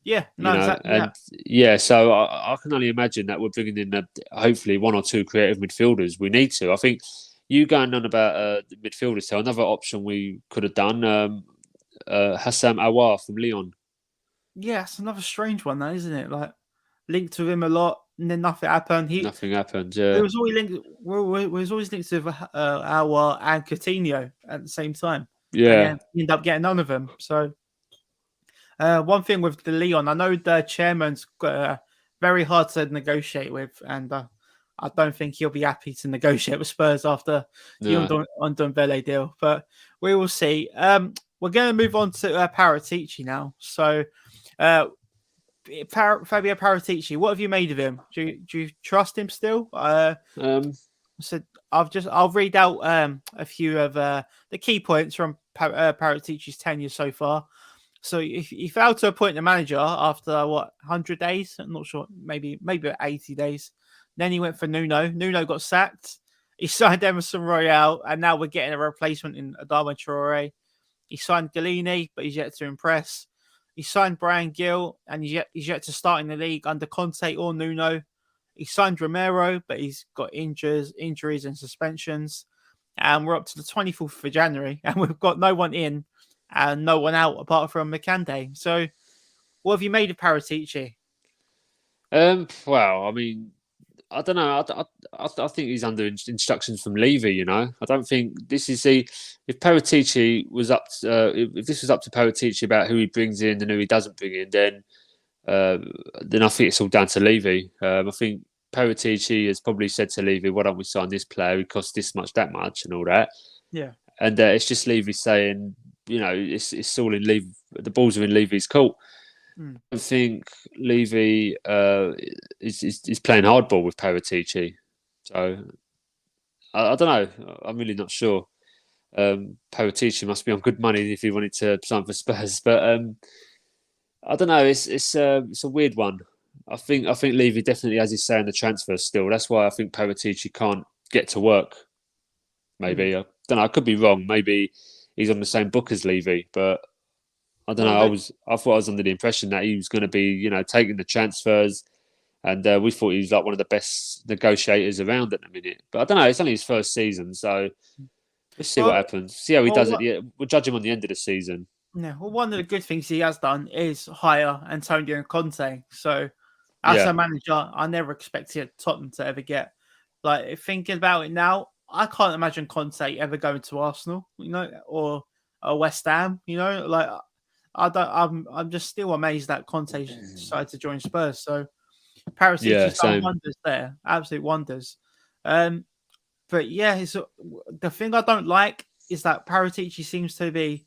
Yeah, no, exactly. And so I can only imagine that we're bringing in hopefully one or two creative midfielders. We need to. I think you going on about the midfielders. So another option we could have done, Hassam Aouar from Lyon. Yeah, it's another strange one, though, isn't it? Like linked to him a lot, and then nothing happened. Nothing happened. Yeah, it was always linked. We was always linked to Aouar and Coutinho at the same time. Yeah, and then we end up getting none of them. So. One thing with the Leon, I know the chairman's very hard to negotiate with, and I don't think he'll be happy to negotiate with Spurs after the Ndombele deal. But we will see. We're going to move on to Paratici now. So, Fabio Paratici, what have you made of him? Do you trust him still? So I'll read out a few of the key points from Paratici's tenure so far. So if he failed to appoint the manager after 100 days, I'm not sure, maybe 80 days. Then he went for Nuno. Nuno got sacked. He signed Emerson Royale, and now we're getting a replacement in Adama Traore. He signed Galini, but he's yet to impress. He signed Brian Gill, and he's yet to start in the league under Conte or Nuno. He signed Romero, but he's got injuries and suspensions. And we're up to the 24th of January, and we've got no one in and no one out apart from Markanday. So, what have you made of Paratici? Well, I mean, I don't know. I think he's under instructions from Levy. You know, I don't think this is if Paratici was up. If this was up to Paratici about who he brings in and who he doesn't bring in, then I think it's all down to Levy. I think Paratici has probably said to Levy, "Why don't we sign this player? He costs this much, that much, and all that." Yeah, and it's just Levy saying, you know, it's all in Levy. The balls are in Levy's court. I think Levy is playing hardball with Paratici. So I don't know. I'm really not sure. Paratici must be on good money if he wanted to sign for Spurs, but I don't know. It's a weird one. I think Levy definitely has his say in the transfer still. That's why I think Paratici can't get to work. Maybe I don't know. I could be wrong. Maybe he's on the same book as Levy, but I don't know. I thought I was under the impression that he was going to be, you know, taking the transfers, and we thought he was like one of the best negotiators around at the minute. But I don't know. It's only his first season, so let's see what happens. See how he does it. We'll judge him on the end of the season. Yeah. Well, one of the good things he has done is hire Antonio Conte. So, as a manager, I never expected Tottenham to ever get. Like, thinking about it now, I can't imagine Conte ever going to Arsenal, you know, or West Ham, you know, like. I'm just still amazed that Conte decided to join Spurs. So Paratici's done wonders there, absolute wonders. But yeah, the thing I don't like is that Paratici seems to be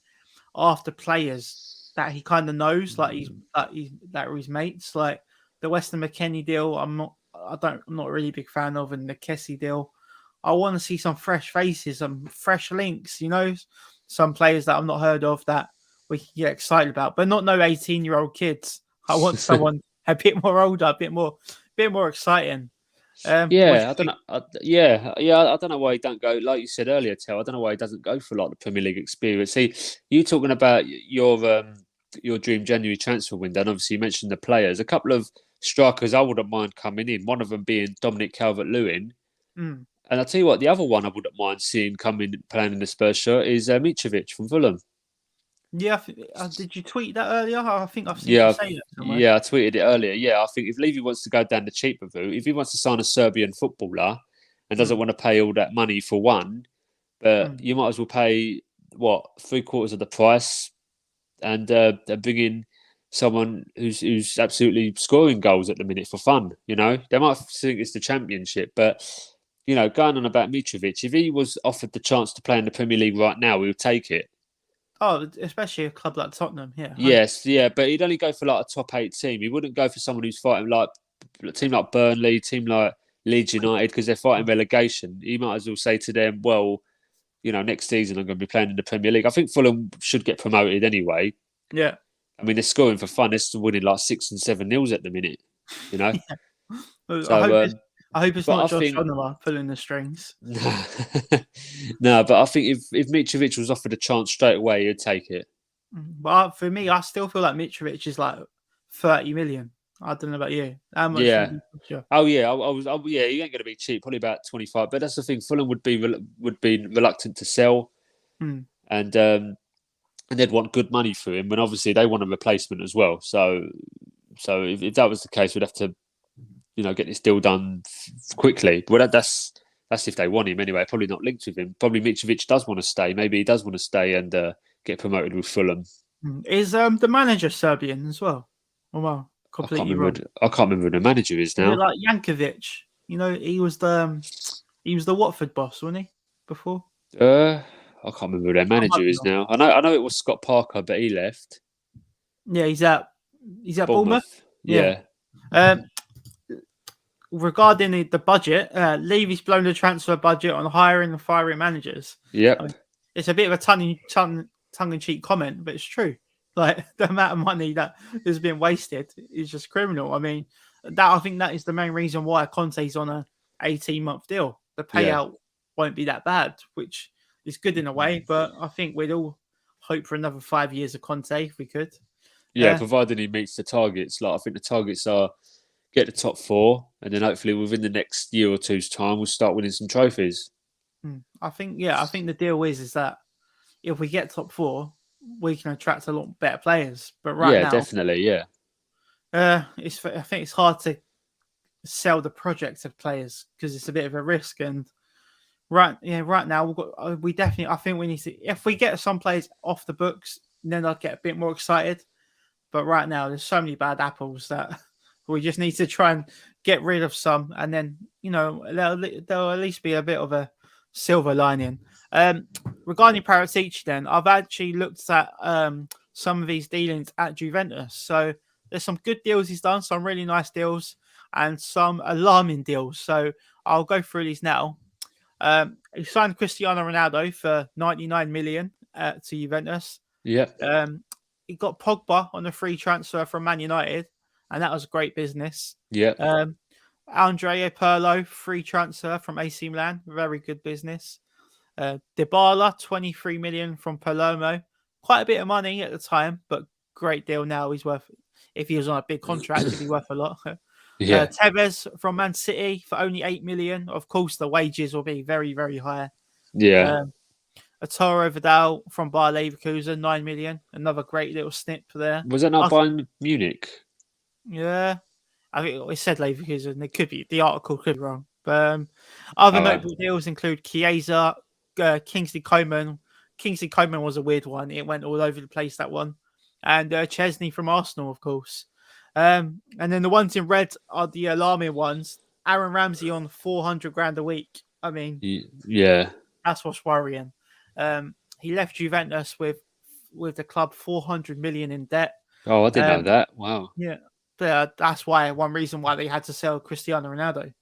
after players that he kind of knows, that are his mates. Like the Weston McKennie deal, I'm not really a big fan of, and the Kessie deal. I want to see some fresh faces, some fresh links, you know, some players that I've not heard of that we can get excited about, but not no 18-year-old kids. I want someone a bit more older, a bit more exciting. I don't know. I don't know why he don't go, like you said earlier, Tel. I don't know why he doesn't go for like the Premier League experience. See, you talking about your dream January transfer window, and obviously you mentioned the players. A couple of strikers I wouldn't mind coming in. One of them being Dominic Calvert-Lewin. And I'll tell you what, the other one I wouldn't mind seeing coming playing in the Spurs shirt is Mitrovic from Fulham. Yeah, did you tweet that earlier? I think I've seen you say that somewhere. Yeah, I tweeted it earlier. Yeah, I think if Levy wants to go down the cheaper route, if he wants to sign a Serbian footballer and doesn't want to pay all that money for one, but you might as well pay, 3/4 of the price and bring in someone who's absolutely scoring goals at the minute for fun. You know, they might think it's the Championship, but you know, going on about Mitrovic, if he was offered the chance to play in the Premier League right now, we would take it. Oh, especially a club like Tottenham. Yeah. Yes, yeah, but he'd only go for like a top 8 team. He wouldn't go for someone who's fighting like a team like Burnley, team like Leeds United, because they're fighting relegation. He might as well say to them, well, you know, next season I'm going to be playing in the Premier League. I think Fulham should get promoted anyway. Yeah. I mean, they're scoring for fun. They're still winning like 6 and 7-0 at the minute, you know? Yeah. Well, So, I hope it's but not I Josh think Onuma pulling the strings. no, but I think if Mitrovic was offered a chance straight away, he'd take it. But for me, I still feel like Mitrovic is like 30 million. I don't know about you. How much? Yeah. Sure. Oh yeah, yeah, he ain't going to be cheap. Probably about 25. But that's the thing. Fulham would be reluctant to sell, and they'd want good money for him. And obviously they want a replacement as well. So if that was the case, we'd have to, you know, get this deal done quickly. But that's if they want him anyway. Probably not linked with him. Probably Mitrovic does want to stay. Maybe he does want to stay and get promoted with Fulham. Is the manager Serbian as well? Oh well, completely wrong. I can't remember who the manager is now. Is it like Jankovic? You know, he was the Watford boss, wasn't he? Before. I can't remember who their manager is now. I know it was Scott Parker, but he left. Yeah, he's at Bournemouth. Yeah. Regarding the budget, Levy's blown the transfer budget on hiring and firing managers. Yep. I mean, it's a bit of a tongue-in-cheek comment, but it's true. Like the amount of money that has been wasted is just criminal. I mean, I think that is the main reason why Conte's on a 18-month deal. The payout won't be that bad, which is good in a way. But I think we'd all hope for another 5 years of Conte if we could. Yeah, provided he meets the targets. Like I think the targets are get the top 4, and then hopefully within the next year or two's time, we'll start winning some trophies. I think the deal is that if we get top 4, we can attract a lot better players. But right now, definitely, I think it's hard to sell the project of players because it's a bit of a risk. And right now I think we need to. If we get some players off the books, then I'd get a bit more excited. But right now, there's so many bad apples that we just need to try and get rid of some, and then there'll at least be a bit of a silver lining. Regarding Paratici, then I've actually looked at some of these dealings at Juventus. So there's some good deals he's done, some really nice deals, and some alarming deals. So I'll go through these now. He signed Cristiano Ronaldo for 99 million to Juventus. Yeah. He got Pogba on a free transfer from Man United, and that was great business. Yeah. Andrea Pirlo, free transfer from AC Milan, very good business. Dybala, 23 million from Palermo, quite a bit of money at the time, but great deal now. He's worth, if he was on a big contract, he'd be worth a lot. Tevez from Man City for only 8 million. Of course, the wages will be very, very high. Yeah. Arturo Vidal from Bayer Leverkusen, 9 million. Another great little snip there. Was that not Bayern Munich? Yeah. I think it said Leverkusen. It could be, the article could be wrong. But other notable deals include Chiesa, Kingsley Coman. Kingsley Coman was a weird one. It went all over the place, that one. And Chesney from Arsenal, of course. And then the ones in red are the alarming ones. Aaron Ramsey on 400 grand a week. I mean, yeah, that's what's worrying. He left Juventus with the club 400 million in debt. Oh, I didn't know that. Wow. Yeah, that's one reason why they had to sell Cristiano Ronaldo.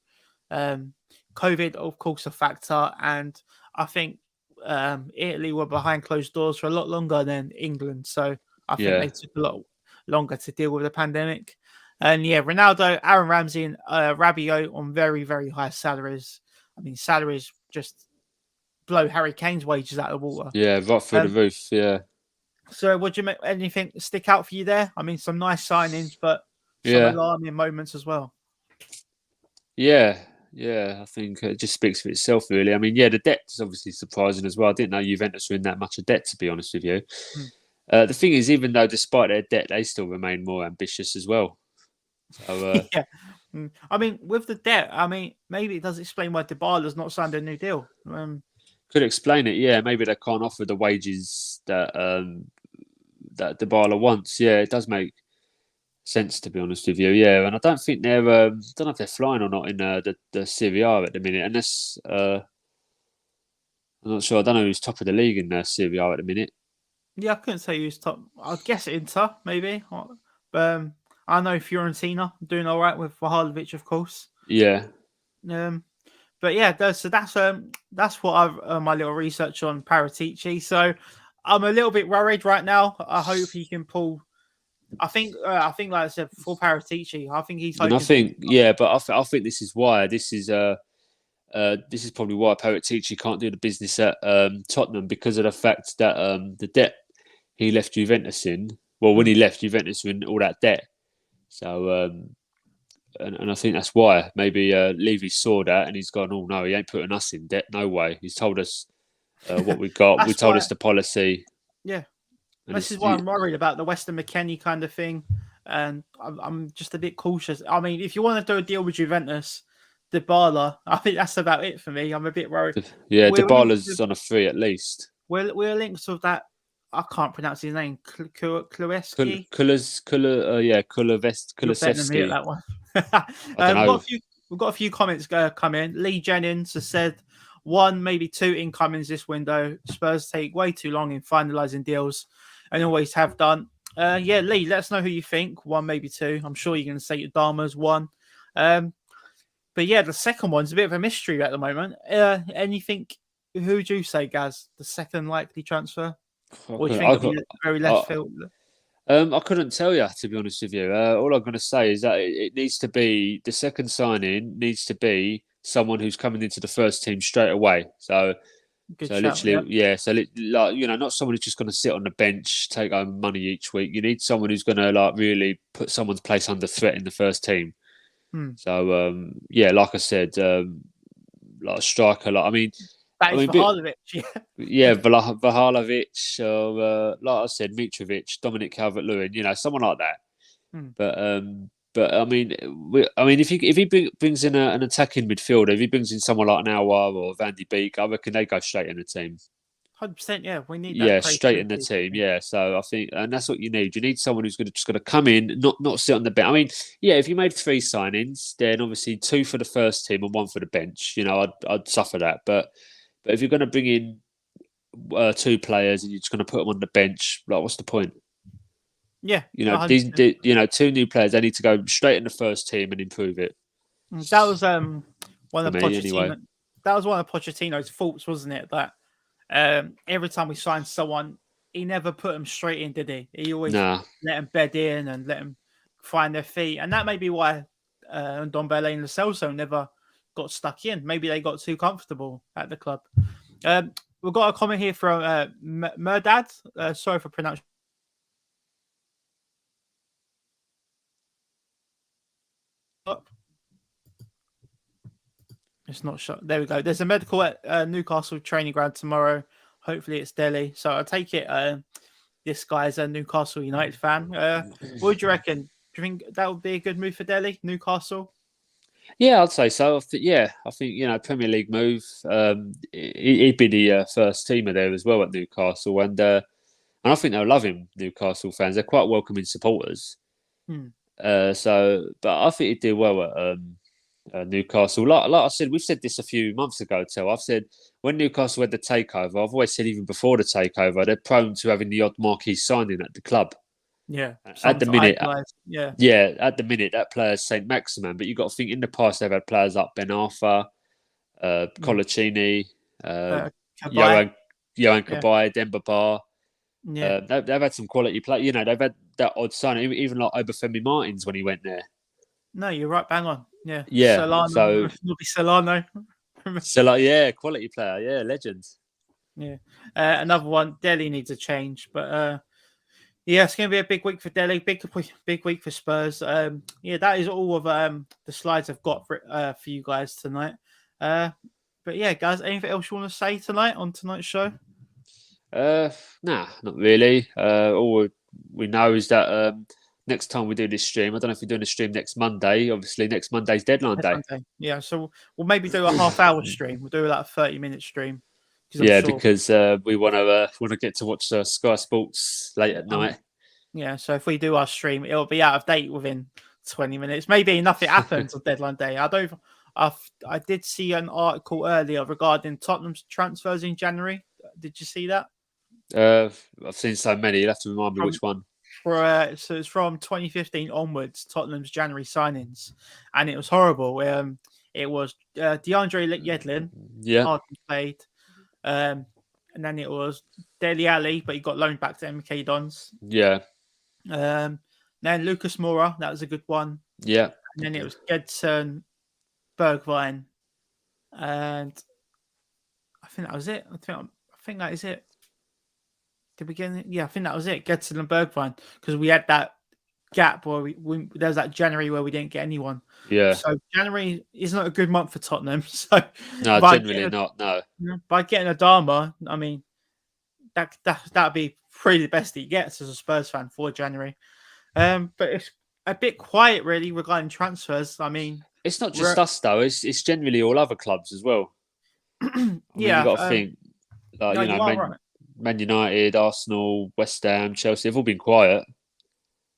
COVID, of course, a factor, and I think Italy were behind closed doors for a lot longer than England, so I think they took a lot longer to deal with the pandemic. And Ronaldo, Aaron Ramsey, and Rabiot on very, very high salaries. I mean, salaries just blow Harry Kane's wages out of the water. Yeah, right through the roof. Yeah. So, would you make anything stick out for you there? I mean, some nice signings, but some alarming moments as well. Yeah, I think it just speaks for itself, really. I mean, the debt is obviously surprising as well. I didn't know Juventus were in that much of debt, to be honest with you. The thing is, even though despite their debt, they still remain more ambitious as well. So, I mean, with the debt, I mean, maybe it does explain why Dybala's not signed a new deal. Could explain it, yeah. Maybe they can't offer the wages that that Dybala wants. Yeah, it does make sense, to be honest with you. Yeah, and I don't think they're don't know if they're flying or not in the Serie A at the minute. Unless I'm not sure. I don't know who's top of the league in the Serie A at the minute. Yeah, I couldn't say who's top. I'd guess Inter, maybe. I know Fiorentina doing all right with Vlahovic, of course. Yeah. But yeah, that's what I've my little research on Paratici. So I'm a little bit worried right now. I hope he can pull. I think like I said, for Paratici, I think he's hoping. And I think but I think this is why this is probably why Paratici can't do the business at Tottenham, because of the fact that the debt he left Juventus in. Well, when he left Juventus in all that debt. So and I think that's why maybe Levy saw that and he's gone, oh no, he ain't putting us in debt. No way. He's told us what we got. We told us the policy. Yeah. And this is why I'm worried about the Weston McKennie kind of thing. And I'm just a bit cautious. I mean, if you want to do a deal with Juventus, Dybala, I think that's about it for me. I'm a bit worried. Yeah, Dybala's on a free at least. We're linked with that. I can't pronounce his name. Kuleski? Kulusevski. That one. We've got a few comments come in. Lee Jennings has said 1, maybe 2 incomings this window. Spurs take way too long in finalising deals and always have done. Lee, let us know who you think. 1, maybe 2. I'm sure you're going to say your Dharma's 1. But yeah, the second one's a bit of a mystery at the moment. Anything? Who would you say, Gaz? The second likely transfer? Or do you think it'll be very left field? I couldn't tell you, to be honest with you. All I'm going to say is that it needs to be, the second signing needs to be someone who's coming into the first team straight away. So literally, yeah. So not someone who's just going to sit on the bench, take home money each week. You need someone who's going to really put someone's place under threat in the first team. So like I said, like a striker. Vlahovic, Vlahovic, or like I said, Mitrovic, Dominic Calvert-Lewin, someone like that. But I mean, if he brings in an attacking midfielder, if he brings in someone like an Aouar or Van de Beek, I reckon they go straight in the team. 100%, yeah. We need that. Straight in the team. Yeah, so I think, and that's what you need. You need someone who's just going to come in, not sit on the bench. I mean, if you made 3 signings, then obviously 2 for the first team and 1 for the bench. I'd suffer that, but if you're going to bring in 2 players and you're just going to put them on the bench, like, what's the point? Yeah, these 2 new players, they need to go straight in the first team and improve it. That was one of Pochettino's faults, wasn't it? That every time we signed someone, he never put them straight in, did he? He always let them bed in and let them find their feet, and that may be why Ndombele and Celso never got stuck in. Maybe they got too comfortable at the club. We've got a comment here from Murdad. Sorry for pronouncing. It's not shut. There we go. There's a medical at Newcastle training ground tomorrow. Hopefully it's Dele. So I take it this guy's a Newcastle United fan. What do you reckon? Do you think that would be a good move for Dele, Newcastle? Yeah, I'd say so. I think Premier League move. He'd be the first teamer there as well at Newcastle, and I think they'll love him. Newcastle fans, they're quite welcoming supporters. But I think he'd do well at Newcastle. Like I said, we've said this a few months ago. I've said when Newcastle had the takeover, I've always said even before the takeover, they're prone to having the odd marquee signing at the club. Yeah, at the minute, at the minute that player's Saint Maximin. But you've got to think in the past they've had players like Ben Arfa, Colaccini, Johan Cabaye, Demba Ba. Yeah, they've had some quality play. They've had that odd signing, even like Obafemi Martins when he went there. No, you're right, bang on. Yeah, Solano. So Solano. Quality player. Yeah, legend. Yeah, another one. Dele needs a change, but. It's going to be a big week for Dele, big week for Spurs. That is all of the slides I've got for you guys tonight. But yeah, guys, anything else you want to say tonight on tonight's show? Nah, not really. All we know is that next time we do this stream, I don't know if we're doing a stream next Monday. Obviously, next Monday's deadline day. Yeah, so we'll maybe do a half-hour stream. We'll do like a 30-minute stream Yeah, because we want to get to watch Sky Sports late at night. Yeah, so if we do our stream, it'll be out of date within 20 minutes. Maybe nothing happens on deadline day. I did see an article earlier regarding Tottenham's transfers in January. Did you see that? I've seen so many. You'll have to remind me which one. So it's from 2015 onwards, Tottenham's January signings, and it was horrible. It was DeAndre Yedlin, hardly played, and then it was Dele, but he got loaned back to MK Dons. Yeah. Then Lucas Moura, that was a good one. Yeah. And then it was Gedson, Bergwijn, and I think that was it. I think that is it. Did we get it? Yeah, I think that was it. Gedson and Bergwijn, because we had that gap where there was that January where we didn't get anyone. Yeah. So January is not a good month for Tottenham. So no, generally not. No. By getting Adama, I mean that'd be probably the best he gets as a Spurs fan for January. But it's a bit quiet really regarding transfers. I mean, it's not just us though. It's generally all other clubs as well. You've got to think, like, Man United, Arsenal, West Ham, Chelsea, they've all been quiet.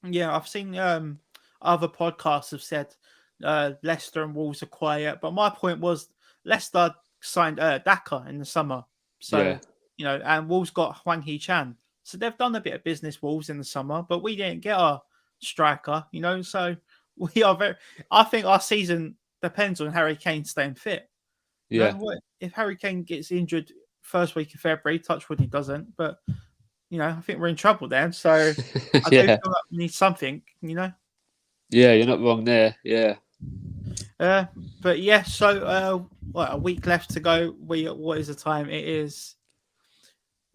Yeah, I've seen other podcasts have said Leicester and Wolves are quiet, but my point was Leicester signed Daka in the summer, so and Wolves got Hwang Hee-chan, so they've done a bit of business, Wolves, in the summer, but we didn't get our striker, so we are I think our season depends on Harry Kane staying fit. Yeah, if Harry Kane gets injured first week of February, touch wood he doesn't, but I think we're in trouble then. So I do feel like we need something, Yeah, you're not wrong there. Yeah. But yeah, so a week left to go. What is the time? It is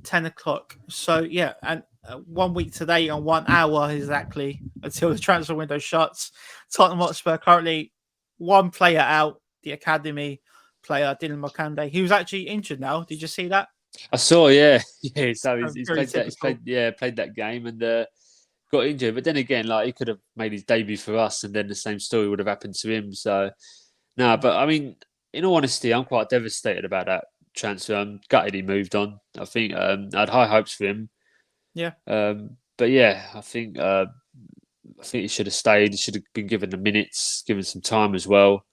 10 o'clock. So yeah, and 1 week today and 1 hour exactly until the transfer window shuts. Tottenham Hotspur currently one player out, the academy player Dilan Markanday. He was actually injured now. Did you see that? I saw, yeah. So he's played that game and got injured. But then again, like, he could have made his debut for us, and then the same story would have happened to him. So no, but I mean, in all honesty, I'm quite devastated about that transfer. I'm gutted he moved on. I think I had high hopes for him. Yeah. But yeah, I think he should have stayed. He should have been given the minutes, given some time as well.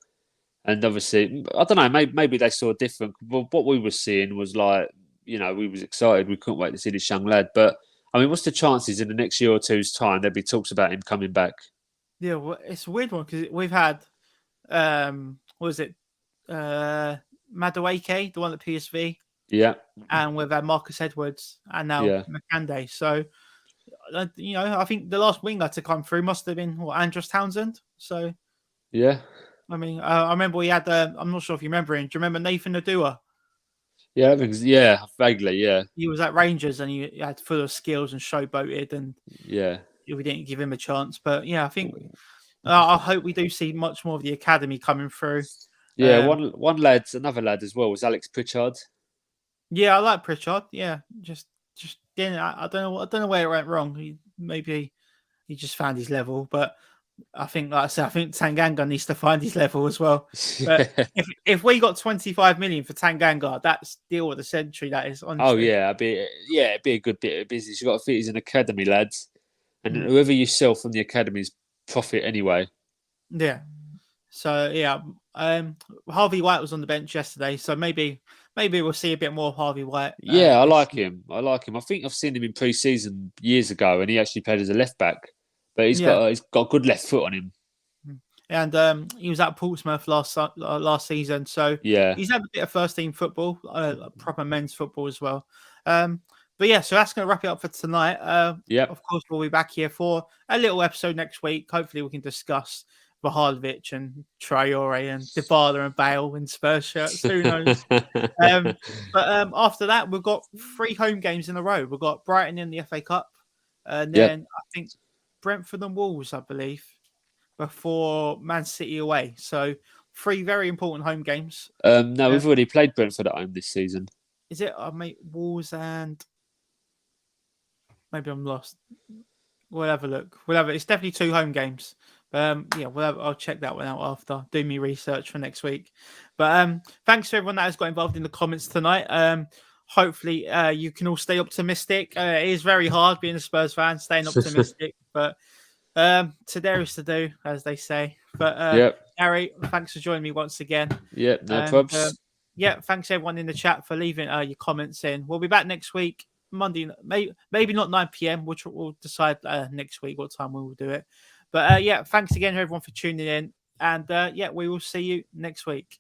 And obviously, I don't know, maybe they saw different. But what we were seeing was like, we was excited. We couldn't wait to see this young lad. But I mean, what's the chances in the next year or two's time there'll be talks about him coming back? Yeah, well, it's a weird one because we've had, what was it, Madueke, the one at PSV. Yeah. And we've had Marcus Edwards and now Markanday. So, I think the last winger to come through must have been Andros Townsend. So, yeah. I mean, I remember we had, I'm not sure if you remember him. Do you remember Nathan Adua? Yeah, vaguely, yeah. He was at Rangers and he had full of skills and showboated, and we didn't give him a chance. But yeah, I think I hope we do see much more of the academy coming through. Yeah, another lad as well was Alex Pritchard. Yeah, I like Pritchard. Yeah, just I don't know where it went wrong. Maybe he just found his level, but I think, like I said, Tanganga needs to find his level as well. But if we got 25 million for Tanganga, that's deal with the century. That is, honestly. Oh yeah, it'd be a good bit of business. You've got to fit he's an academy, lads, and whoever you sell from the academy's profit anyway. Yeah. So yeah, Harvey White was on the bench yesterday, so maybe we'll see a bit more of Harvey White. Yeah, I like him. I think I've seen him in pre-season years ago, and he actually played as a left back. But he's got a good left foot on him. And he was at Portsmouth last season, so he's had a bit of first team football, proper men's football as well. But yeah, so that's going to wrap it up for tonight. Of course, we'll be back here for a little episode next week. Hopefully, we can discuss Vlahovic and Traore and Dybala and Bale in Spurs shirts. Who knows? But after that, we've got 3 home games in a row. We've got Brighton in the FA Cup, and then I think Brentford and Wolves, I believe, before Man City away. So 3 very important home games. No, we've already played Brentford at home this season. Is it? Mate, Wolves and maybe I'm lost. We'll have a look. It's definitely 2 home games. I'll check that one out after. Do me research for next week. But thanks to everyone that has got involved in the comments tonight. hopefully you can all stay optimistic. It is very hard being a Spurs fan, staying optimistic, but to there is to do, as they say. But Yep. Gary, thanks for joining me once again. Yep. No And probs. yeah, thanks everyone in the chat for leaving your comments in. We'll be back next week, Monday, maybe not 9 p.m. We'll decide next week what time we will do it. But yeah, thanks again everyone for tuning in. And yeah, we will see you next week.